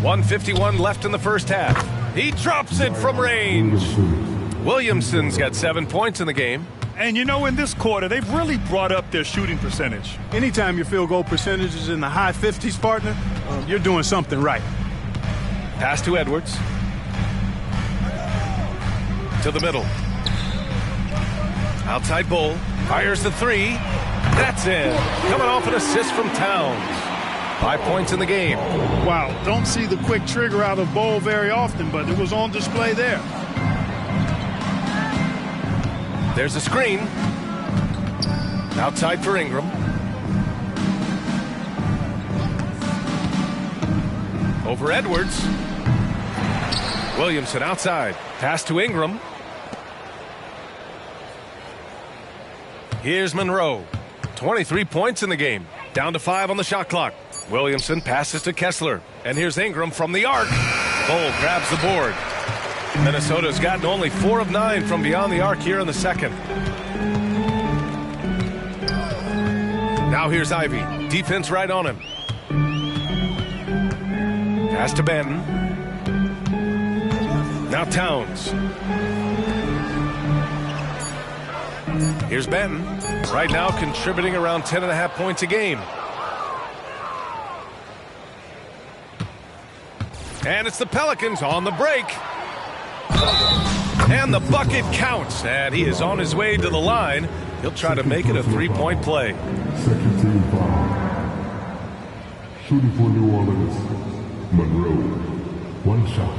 1:51 left in the first half. He drops it from range. Williamson's got 7 points in the game. And you know, in this quarter, they've really brought up their shooting percentage. Anytime your field goal percentage is in the high 50s, partner, you're doing something right. Pass to Edwards. To the middle. Outside Bull. Fires the three. That's in. Coming off an assist from Towns. 5 points in the game. Wow, don't see the quick trigger out of Bowl very often, but it was on display there. There's a screen. Outside for Ingram. Over Edwards. Williamson outside. Pass to Ingram. Here's Monroe. 23 points in the game. Down to 5 on the shot clock. Williamson passes to Kessler. And here's Ingram from the arc. Bull grabs the board. Minnesota's gotten only 4 of 9 from beyond the arc here in the second. Now here's Ivy. Defense right on him. Pass to Benton. Now Towns. Here's Benton. Right now contributing around 10.5 points a game. And it's the Pelicans on the break. And the bucket counts. And he is on his way to the line. He'll try to make it a 3-point play. Second team foul. Shooting for New Orleans, Monroe. 1 shot.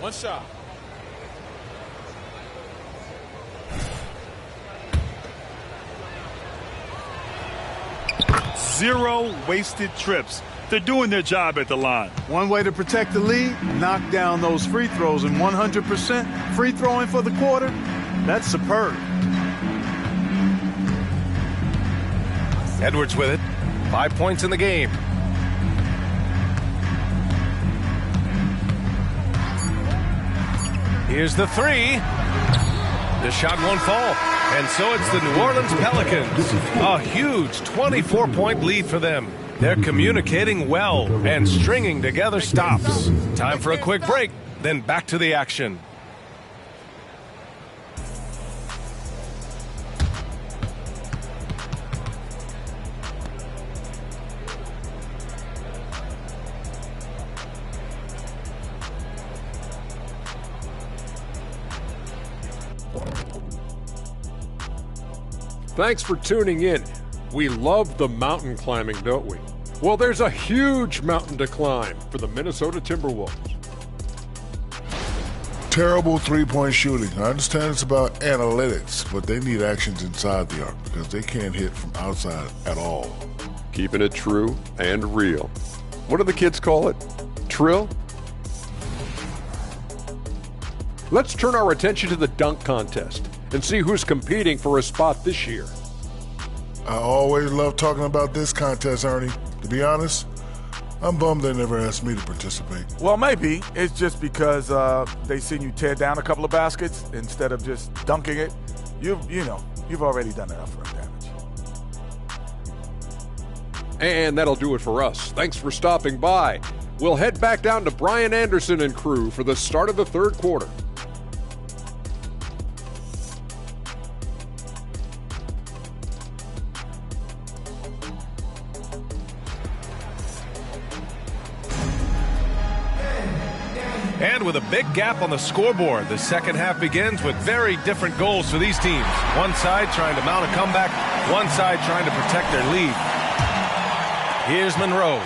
One shot. Zero wasted trips. They're doing their job at the line. One way to protect the lead, knock down those free throws, and 100% free throwing for the quarter, that's superb. Edwards with it. 5 points in the game. Here's the three. The shot won't fall. And so it's the New Orleans Pelicans. A huge 24-point lead for them. They're communicating well and stringing together stops. Time for a quick break, then back to the action. Thanks for tuning in. We love the mountain climbing, don't we? Well, there's a huge mountain to climb for the Minnesota Timberwolves. Terrible three-point shooting. I understand it's about analytics, but they need actions inside the arc because they can't hit from outside at all. Keeping it true and real. What do the kids call it? Trill? Let's turn our attention to the dunk contest and see who's competing for a spot this year. I always love talking about this contest, Ernie. To be honest, I'm bummed they never asked me to participate. Well, maybe it's just because they seen you tear down a couple of baskets instead of just dunking it. You've already done enough rim damage. And that'll do it for us. Thanks for stopping by. We'll head back down to Brian Anderson and crew for the start of the third quarter. And with a big gap on the scoreboard, the second half begins with very different goals for these teams. One side trying to mount a comeback, one side trying to protect their lead. Here's Monroe.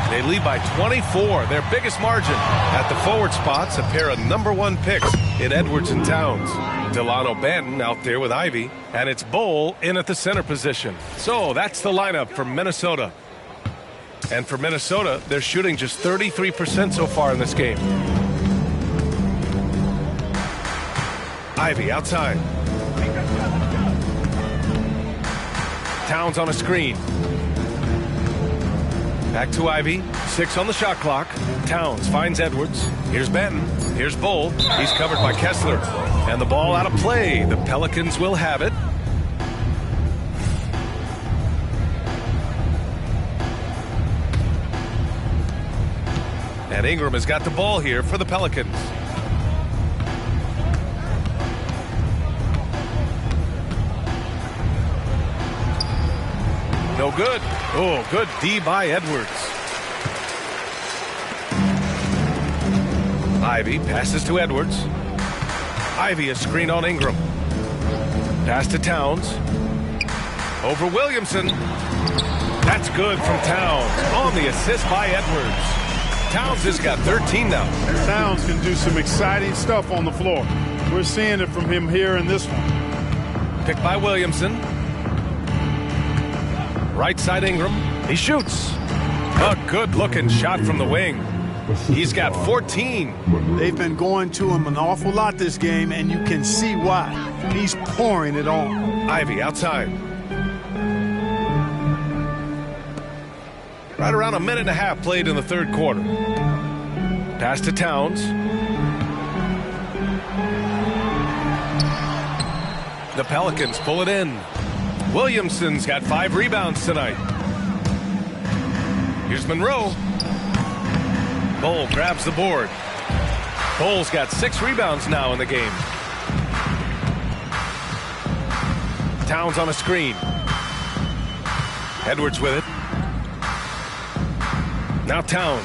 They lead by 24, their biggest margin. At the forward spots, a pair of #1 picks in Edwards and Towns. Delano Banton out there with Ivy, and it's Bowl in at the center position. So that's the lineup for Minnesota. And for Minnesota, they're shooting just 33% so far in this game. Ivy outside. Towns on a screen. Back to Ivy. 6 on the shot clock. Towns finds Edwards. Here's Benton. Here's Bull. He's covered by Kessler. And the ball out of play. The Pelicans will have it. And Ingram has got the ball here for the Pelicans. No good. Oh, good D by Edwards. Ivy passes to Edwards. Ivy a screen on Ingram. Pass to Towns. Over Williamson. That's good from Towns. On the assist by Edwards. Towns has got 13 now. Towns can do some exciting stuff on the floor. We're seeing it from him here in this one. Picked by Williamson. Right side Ingram. He shoots. A good-looking shot from the wing. He's got 14. They've been going to him an awful lot this game, and you can see why. He's pouring it on. Ivy outside. Right around a minute and a half played in the third quarter. Pass to Towns. The Pelicans pull it in. Williamson's got 5 rebounds tonight. Here's Monroe. Bull grabs the board. Bull's got 6 rebounds now in the game. Towns on a screen. Edwards with it. Now Towns.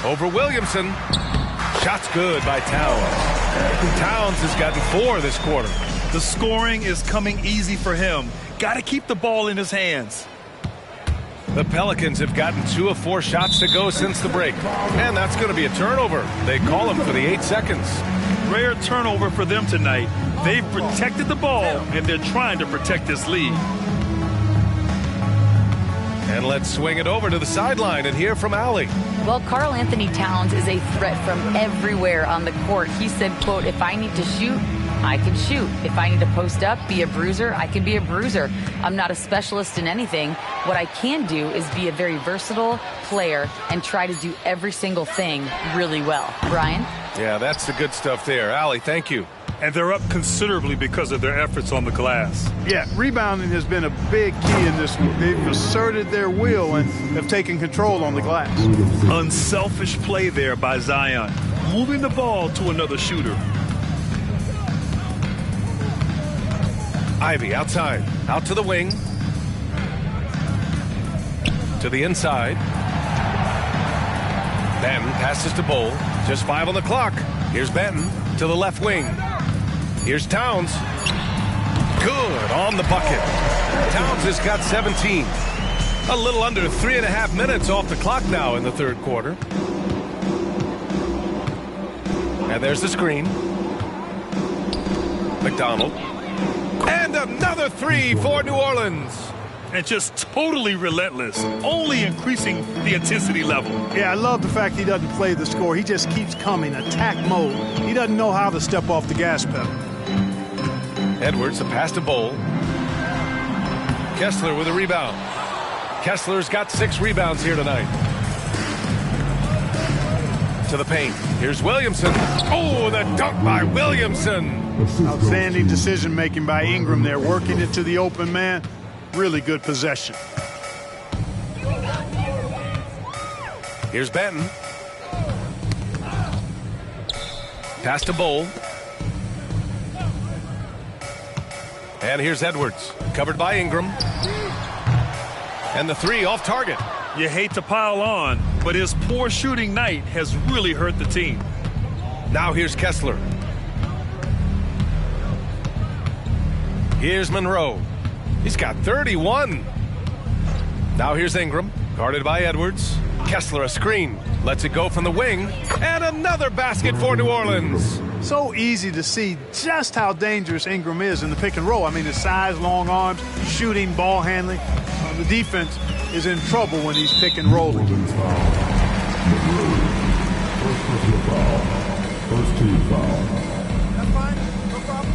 Over Williamson. Shot's good by Towns. Towns has gotten 4 this quarter. The scoring is coming easy for him. Got to keep the ball in his hands. The Pelicans have gotten 2 of 4 shots to go since the break. And that's going to be a turnover. They call him for the 8 seconds. Rare turnover for them tonight. They've protected the ball, and they're trying to protect this lead. And let's swing it over to the sideline and hear from Allie. Well, Karl Anthony Towns is a threat from everywhere on the court. He said, quote, if I need to shoot, I can shoot. If I need to post up, be a bruiser, I can be a bruiser. I'm not a specialist in anything. What I can do is be a very versatile player and try to do every single thing really well. Brian? Yeah, that's the good stuff there. Allie, thank you. And they're up considerably because of their efforts on the glass. Yeah, rebounding has been a big key in this one. They've asserted their will and have taken control on the glass. Unselfish play there by Zion, moving the ball to another shooter. Ivy outside, out to the wing. To the inside. Benton passes to Bowl. Just 5 on the clock. Here's Benton to the left wing. Here's Towns. Good on the bucket. Towns has got 17. A little under 3.5 minutes off the clock now in the third quarter. And there's the screen. McDonald. And another 3 for New Orleans. And just totally relentless, only increasing the intensity level. Yeah, I love the fact he doesn't play the score. He just keeps coming, attack mode. He doesn't know how to step off the gas pedal. Edwards, a pass to Bowl. Kessler with a rebound. Kessler's got 6 rebounds here tonight. To the paint. Here's Williamson. Oh, the dunk by Williamson. Outstanding decision-making by Ingram there, working it to the open man. Really good possession. Here's Benton. Pass to Bowl. And here's Edwards, covered by Ingram. And the 3 off target. You hate to pile on, but his poor shooting night has really hurt the team. Now here's Kessler. Here's Monroe. He's got 31. Now here's Ingram, guarded by Edwards. Kessler a screen. Lets it go from the wing. And another basket for New Orleans. So easy to see just how dangerous Ingram is in the pick and roll. I mean, his size, long arms, shooting, ball handling. The defense is in trouble when he's pick and rolling. First team foul. That's fine. No problem.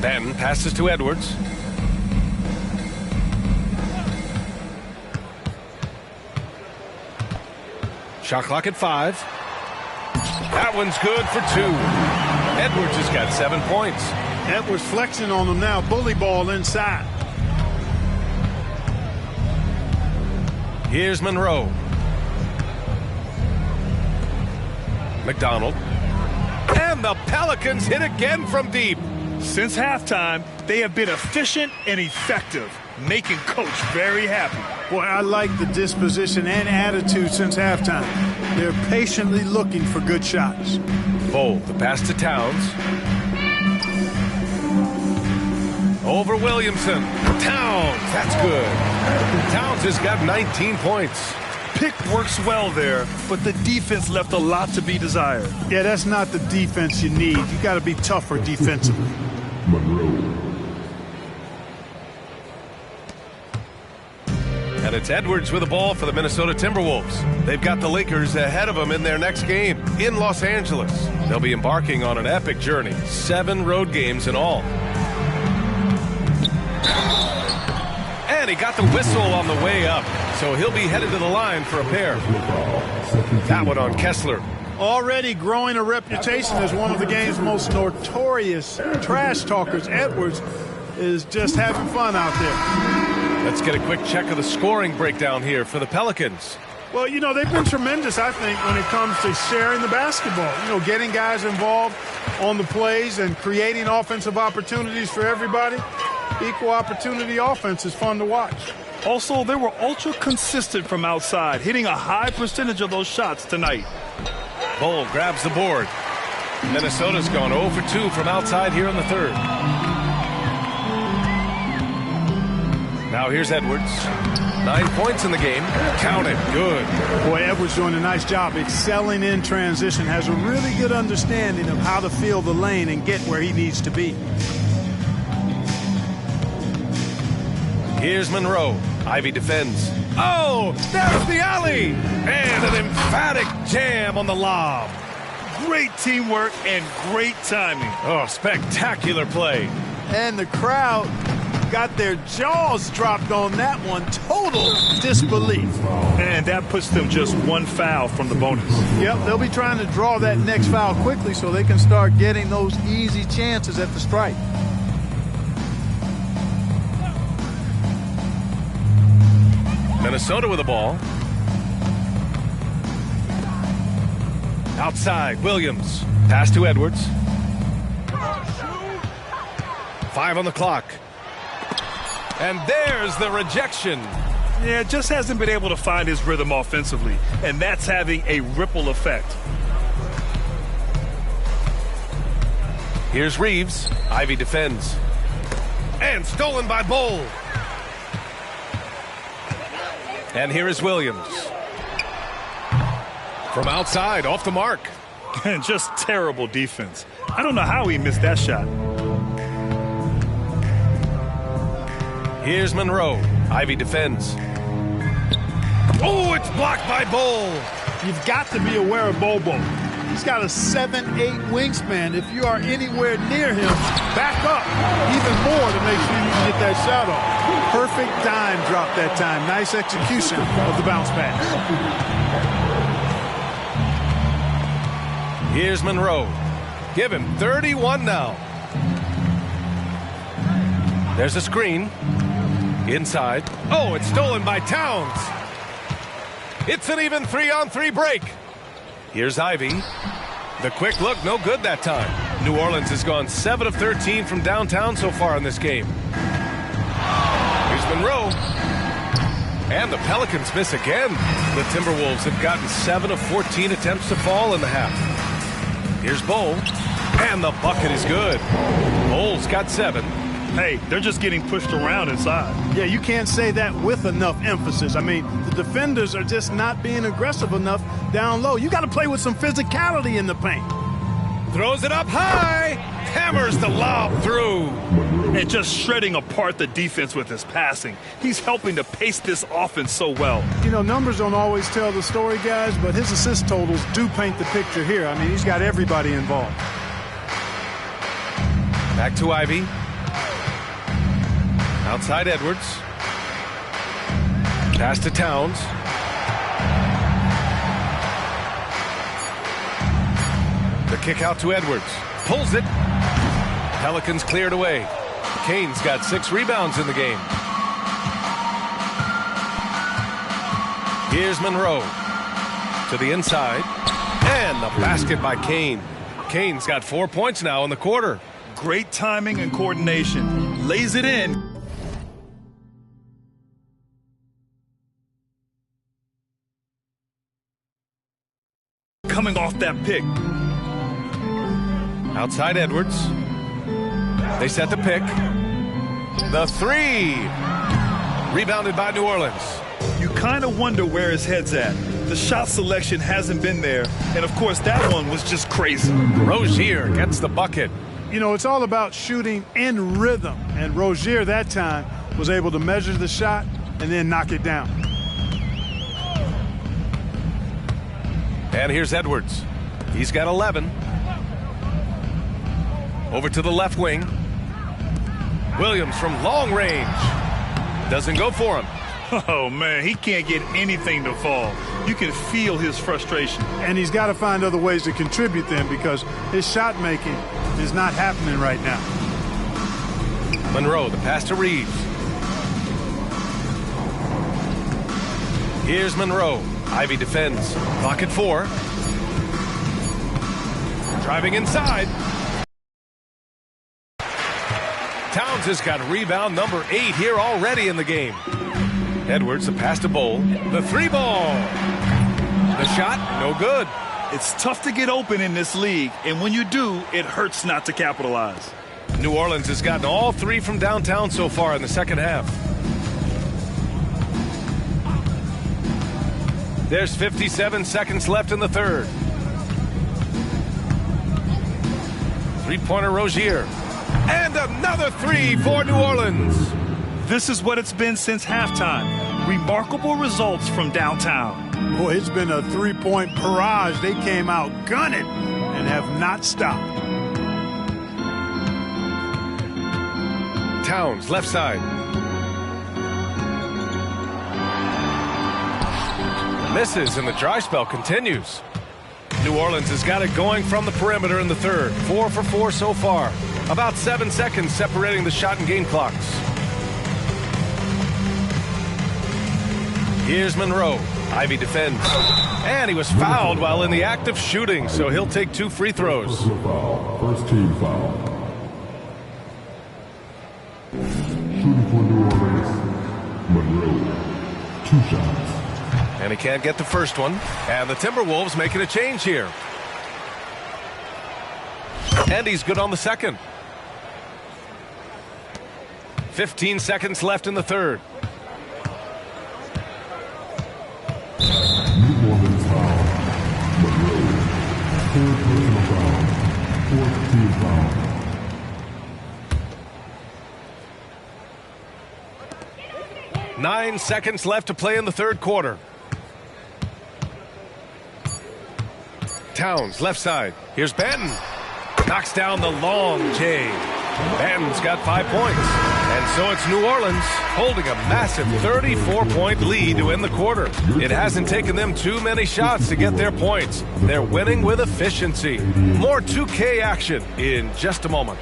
Ben passes to Edwards. Shot clock at 5. That one's good for 2. Edwards has got 7 points. Edwards flexing on him now. Bully ball inside. Here's Monroe. McDonald. And the Pelicans hit again from deep. Since halftime, they have been efficient and effective, making Coach very happy. Boy, I like the disposition and attitude since halftime. They're patiently looking for good shots. Bowl, the pass to Towns. Over Williamson. Towns, that's good. Towns has got 19 points. Pick works well there, but the defense left a lot to be desired. Yeah, that's not the defense you need. You got to be tougher defensively. And it's Edwards with the ball for the Minnesota Timberwolves. They've got the Lakers ahead of them in their next game in Los Angeles. They'll be embarking on an epic journey. 7 road games in all. And he got the whistle on the way up, so he'll be headed to the line for a pair. That one on Kessler. Already growing a reputation as one of the game's most notorious trash talkers, Edwards is just having fun out there. Let's get a quick check of the scoring breakdown here for the Pelicans. Well, you know, they've been tremendous, I think, when it comes to sharing the basketball. You know, getting guys involved on the plays and creating offensive opportunities for everybody. Equal opportunity offense is fun to watch. Also, they were ultra consistent from outside, hitting a high percentage of those shots tonight. Bowl grabs the board. Minnesota's gone 0 for 2 from outside here in the third. Now here's Edwards. 9 points in the game. Counted. Good. Boy, Edwards doing a nice job excelling in transition. Has a really good understanding of how to feel the lane and get where he needs to be. Here's Monroe. Ivy defends. Oh, there's the alley. And an emphatic jam on the lob. Great teamwork and great timing. Oh, spectacular play. And the crowd got their jaws dropped on that one. Total disbelief. And that puts them just one foul from the bonus. Yep, they'll be trying to draw that next foul quickly so they can start getting those easy chances at the stripe. Minnesota with the ball. Outside, Williams. Pass to Edwards. 5 on the clock. And there's the rejection. Yeah, just hasn't been able to find his rhythm offensively, and that's having a ripple effect. Here's Reeves. Ivy defends. And stolen by Bowl. And here is Williams. From outside, off the mark. And just terrible defense. I don't know how he missed that shot. Here's Monroe. Ivy defends. Oh, it's blocked by Bowl. You've got to be aware of Bobo. He's got a 7'8" wingspan. If you are anywhere near him, back up even more to make sure you can get that shot off. Perfect dime drop that time. Nice execution of the bounce pass. Here's Monroe. Give him 31 now. There's a screen. Inside. Oh, it's stolen by Towns. It's an even 3-on-3 break. Here's Ivy. The quick look, no good that time. New Orleans has gone 7 of 13 from downtown so far in this game. Here's Monroe. And the Pelicans miss again. The Timberwolves have gotten 7 of 14 attempts to fall in the half. Here's Bowl. And the bucket is good. Bowl's got 7. Hey, they're just getting pushed around inside. Yeah, you can't say that with enough emphasis. I mean, the defenders are just not being aggressive enough down low. You got to play with some physicality in the paint. Throws it up high. Hammers the lob through. And just shredding apart the defense with his passing. He's helping to pace this offense so well. You know, numbers don't always tell the story, guys, but his assist totals do paint the picture here. I mean, he's got everybody involved. Back to Ivy. Outside Edwards. Pass to Towns. The kick out to Edwards. Pulls it. Pelicans cleared away. Kane's got 6 rebounds in the game. Here's Monroe. To the inside. And the basket by Kane. Kane's got 4 points now in the quarter. Great timing and coordination. Lays it in. Coming off that pick. Outside Edwards. They set the pick. The 3. Rebounded by New Orleans. You kind of wonder where his head's at. The shot selection hasn't been there. And, of course, that one was just crazy. Rozier gets the bucket. You know, it's all about shooting in rhythm. And Rozier that time was able to measure the shot and then knock it down. And here's Edwards. He's got 11. Over to the left wing. Williams from long range. Doesn't go for him. Oh, man, he can't get anything to fall. You can feel his frustration. And he's got to find other ways to contribute then because his shot making is not happening right now. Monroe, the pass to Reeves. Here's Monroe. Ivy defends. Clock at 4. Driving inside. Towns has got rebound number 8 here already in the game. Edwards, the pass to Bowl. The 3 ball. The shot, no good. It's tough to get open in this league, and when you do, it hurts not to capitalize. New Orleans has gotten all three from downtown so far in the second half. There's 57 seconds left in the third. Three-pointer Rozier. And another three for New Orleans. This is what it's been since halftime. Remarkable results from downtown. Boy, it's been a three-point barrage. They came out gunning and have not stopped. Towns, left side. Misses, and the dry spell continues. New Orleans has got it going from the perimeter in the third. 4 for 4 so far. About 7 seconds separating the shot and game clocks. Here's Monroe. Ivy defends. And he was fouled while in the act of shooting, so he'll take 2 free throws. First team foul. Shooting for New Orleans, Monroe. 2 shots. And he can't get the first one. And the Timberwolves making a change here. And he's good on the second. 15 seconds left in the third. New Orleans foul. Monroe. 3rd personal foul. 4th team foul. Nine seconds left to play in the third quarter. Towns, left side. Here's Banton. Knocks down the long J. Banton's got 5 points. And so it's New Orleans holding a massive 34-point lead to end the quarter. It hasn't taken them too many shots to get their points. They're winning with efficiency. More 2K action in just a moment.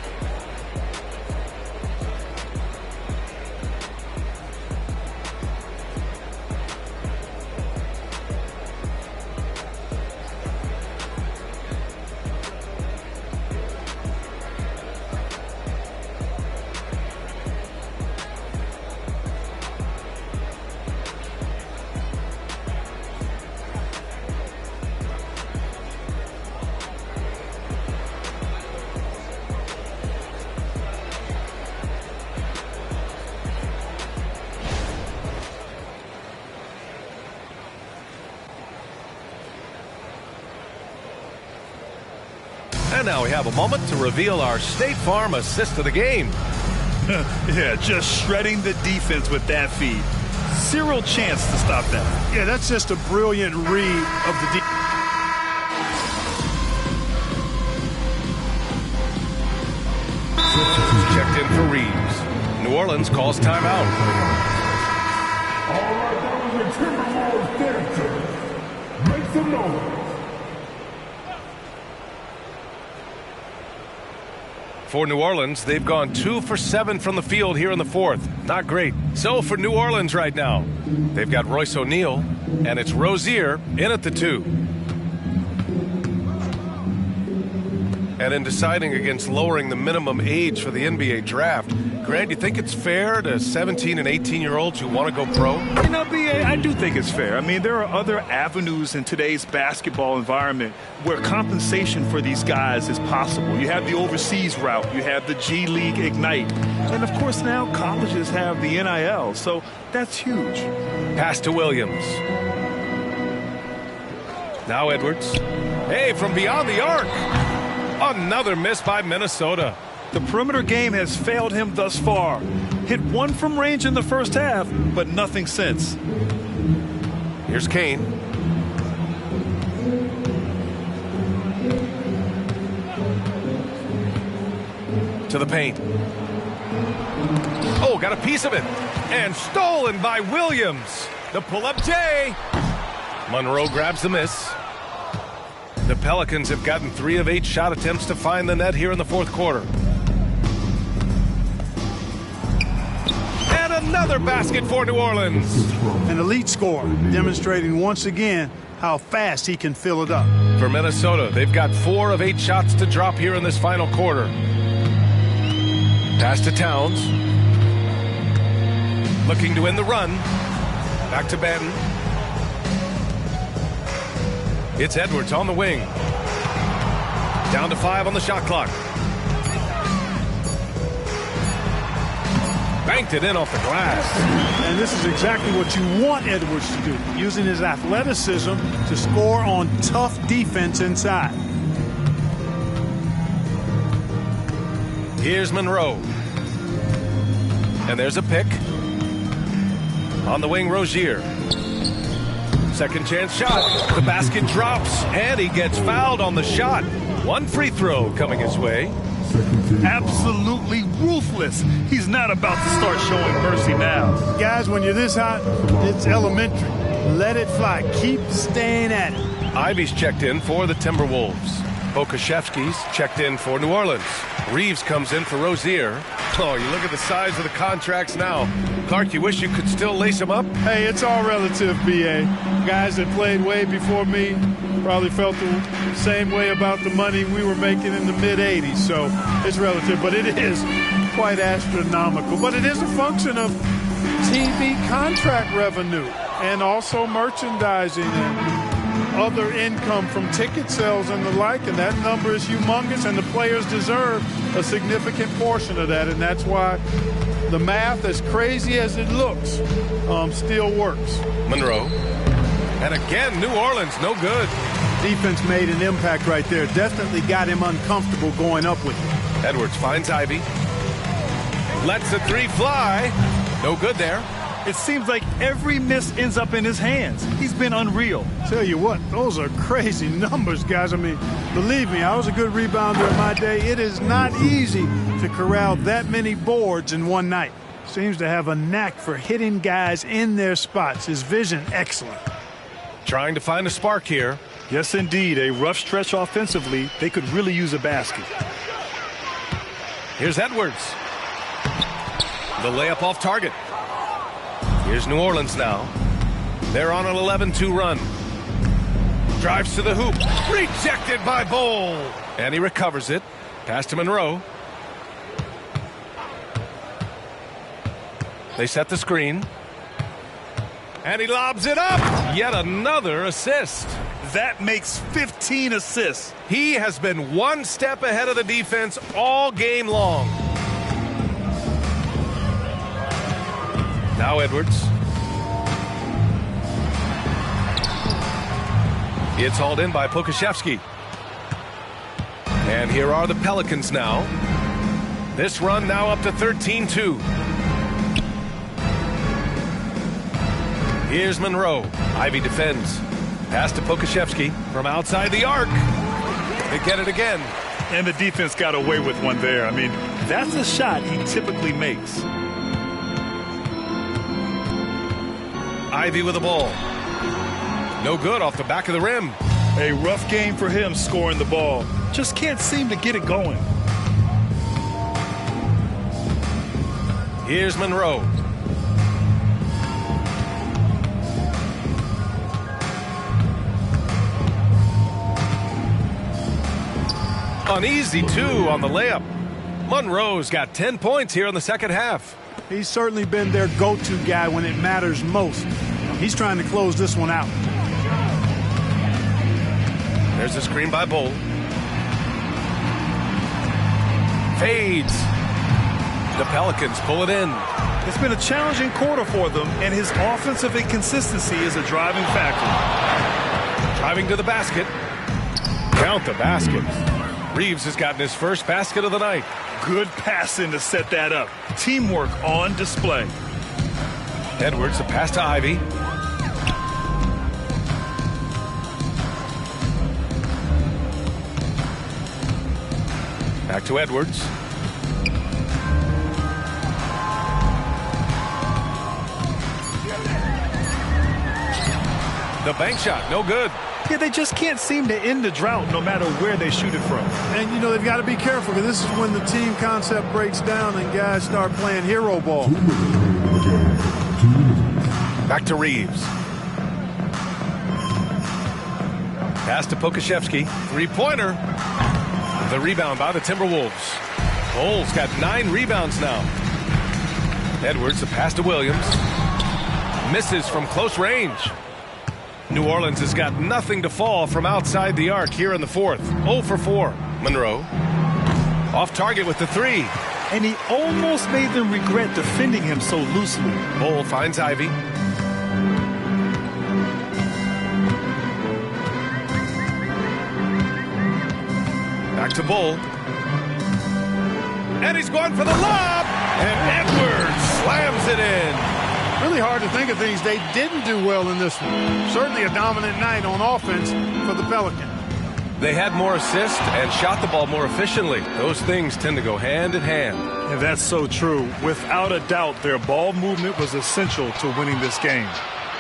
And now we have a moment to reveal our State Farm assist of the game. Yeah, just shredding the defense with that feed. Zero chance to stop that. Yeah, that's just a brilliant read of the defense. Checked in for Reeves. New Orleans calls timeout. All right, that was a Timberwolves dancing. Make some noise. For New Orleans, they've gone 2 for 7 from the field here in the fourth. Not great. So for New Orleans right now, they've got Royce O'Neal, and it's Rozier in at the 2. And in deciding against lowering the minimum age for the NBA draft, Grant, you think it's fair to 17 and 18-year-olds who want to go pro? You know, B.A., I do think it's fair. I mean, there are other avenues in today's basketball environment where compensation for these guys is possible. You have the overseas route. You have the G League Ignite. And, of course, now colleges have the NIL. So that's huge. Pass to Williams. Now Edwards. Hey, from beyond the arc. Another miss by Minnesota. The perimeter game has failed him thus far. Hit 1 from range in the first half, but nothing since. Here's Kane. To the paint. Oh, got a piece of it. And stolen by Williams. The pull-up J. Monroe grabs the miss. The Pelicans have gotten 3 of 8 shot attempts to find the net here in the fourth quarter. And another basket for New Orleans. An elite scorer, demonstrating once again how fast he can fill it up. For Minnesota, they've got 4 of 8 shots to drop here in this final quarter. Pass to Towns. Looking to win the run. Back to Banton. It's Edwards on the wing. Down to 5 on the shot clock. Banked it in off the glass. And this is exactly what you want Edwards to do, using his athleticism to score on tough defense inside. Here's Monroe. And there's a pick. On the wing, Rozier. Second chance shot. The basket drops, and he gets fouled on the shot. One free throw coming his way. Absolutely ruthless. He's not about to start showing mercy now. Guys, when you're this hot, it's elementary. Let it fly. Keep staying at it. Ivy's checked in for the Timberwolves. Pokuševski's checked in for New Orleans. Reeves comes in for Rozier. Oh, you look at the size of the contracts now. Clark, you wish you could still lace them up? Hey, it's all relative, B.A. Guys that played way before me probably felt the same way about the money we were making in the mid-'80s. So it's relative, but it is quite astronomical. But it is a function of TV contract revenue and also merchandising and other income from ticket sales and the like, and that number is humongous, and the players deserve a significant portion of that, and that's why the math, as crazy as it looks, still works. Monroe. And again, New Orleans, no good. Defense made an impact right there. Definitely got him uncomfortable going up with it. Edwards finds Ivy. Lets the three fly. No good there. It seems like every miss ends up in his hands. He's been unreal. Tell you what, those are crazy numbers, guys. I mean, believe me, I was a good rebounder in my day. It is not easy to corral that many boards in one night. Seems to have a knack for hitting guys in their spots. His vision, excellent. Trying to find a spark here. Yes, indeed. A rough stretch offensively. They could really use a basket. Here's Edwards. The layup off target. Here's New Orleans now. They're on an 11-2 run. Drives to the hoop. Rejected by Bol. And he recovers it. Pass to Monroe. They set the screen. And he lobs it up. Yet another assist. That makes 15 assists. He has been one step ahead of the defense all game long. Now Edwards. It's hauled in by Pokuševski. And here are the Pelicans now. This run now up to 13-2. Here's Monroe. Ivy defends. Pass to Pokuševski from outside the arc. They get it again. And the defense got away with one there. I mean, that's a shot he typically makes. Ivy with the ball. No good off the back of the rim. A rough game for him scoring the ball. Just can't seem to get it going. Here's Monroe. An easy 2 on the layup. Monroe's got 10 points here in the second half. He's certainly been their go-to guy when it matters most. He's trying to close this one out. There's a screen by Bol. Fades. The Pelicans pull it in. It's been a challenging quarter for them, and his offensive inconsistency is a driving factor. Driving to the basket. Count the basket. Reeves has gotten his first basket of the night. Good passing to set that up. Teamwork on display. Edwards, the pass to Ivy. Back to Edwards. The bank shot, no good. Yeah, they just can't seem to end the drought no matter where they shoot it from. And, you know, they've got to be careful because this is when the team concept breaks down and guys start playing hero ball. Back to Reeves. Pass to Pokuševski. Three-pointer. The rebound by the Timberwolves. Bol's got 9 rebounds now. Edwards, the pass to Williams. Misses from close range. New Orleans has got nothing to fall from outside the arc here in the fourth. 0 for 4. Monroe. Off target with the 3. And he almost made them regret defending him so loosely. Bull finds Ivy. Back to Bull. And he's going for the lob. And Edwards slams it in. Really hard to think of things they didn't do well in this one. Certainly a dominant night on offense for the Pelicans. They had more assists and shot the ball more efficiently. Those things tend to go hand in hand. And that's so true. Without a doubt, their ball movement was essential to winning this game.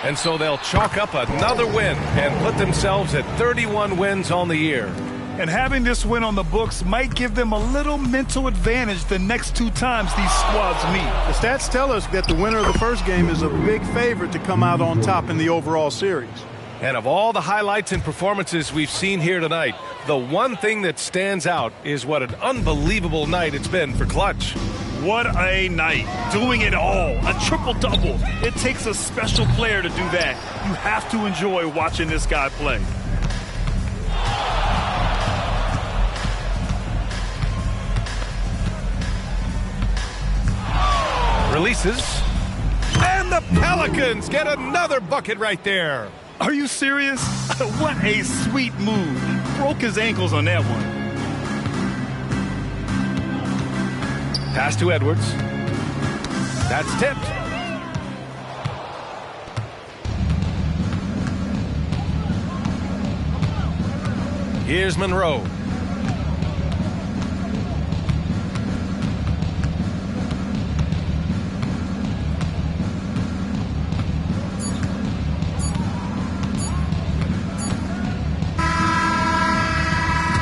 And so they'll chalk up another win and put themselves at 31 wins on the year. And having this win on the books might give them a little mental advantage the next 2 times these squads meet. The stats tell us that the winner of the first game is a big favorite to come out on top in the overall series. And of all the highlights and performances we've seen here tonight, the one thing that stands out is what an unbelievable night it's been for Clutch. What a night. Doing it all. A triple-double. It takes a special player to do that. You have to enjoy watching this guy play. Releases. And the Pelicans get another bucket right there. Are you serious? What a sweet move. Broke his ankles on that one. Pass to Edwards. That's tipped. Here's Monroe.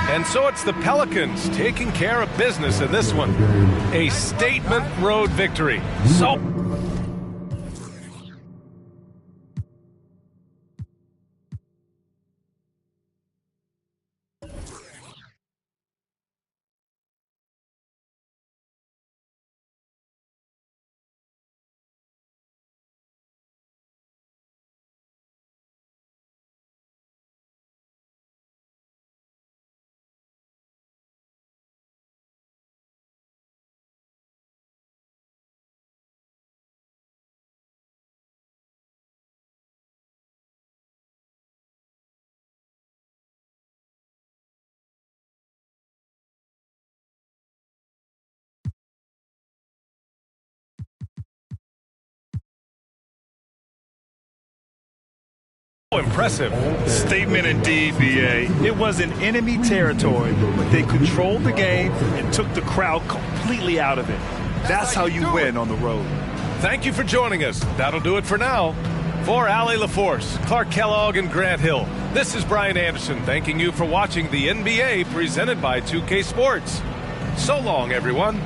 And so it's the Pelicans taking care of business in this one. A statement road victory. So impressive. Statement indeed, B.A. It was in enemy territory, but they controlled the game and took the crowd completely out of it. That's how you win on the road. Thank you for joining us. That'll do it for now. For Allie LaForce, Clark Kellogg, and Grant Hill, this is Brian Anderson thanking you for watching the NBA presented by 2K Sports. So long, everyone.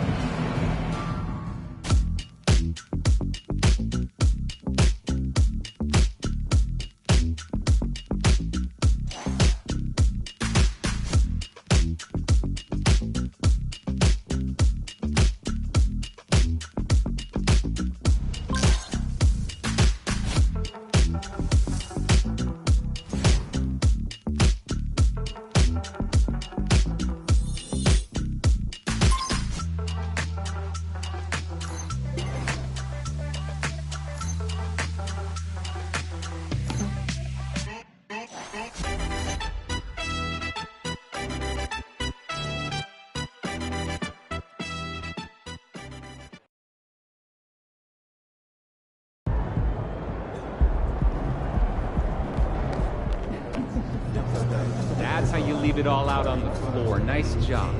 That's how you leave it all out on the floor. Nice job.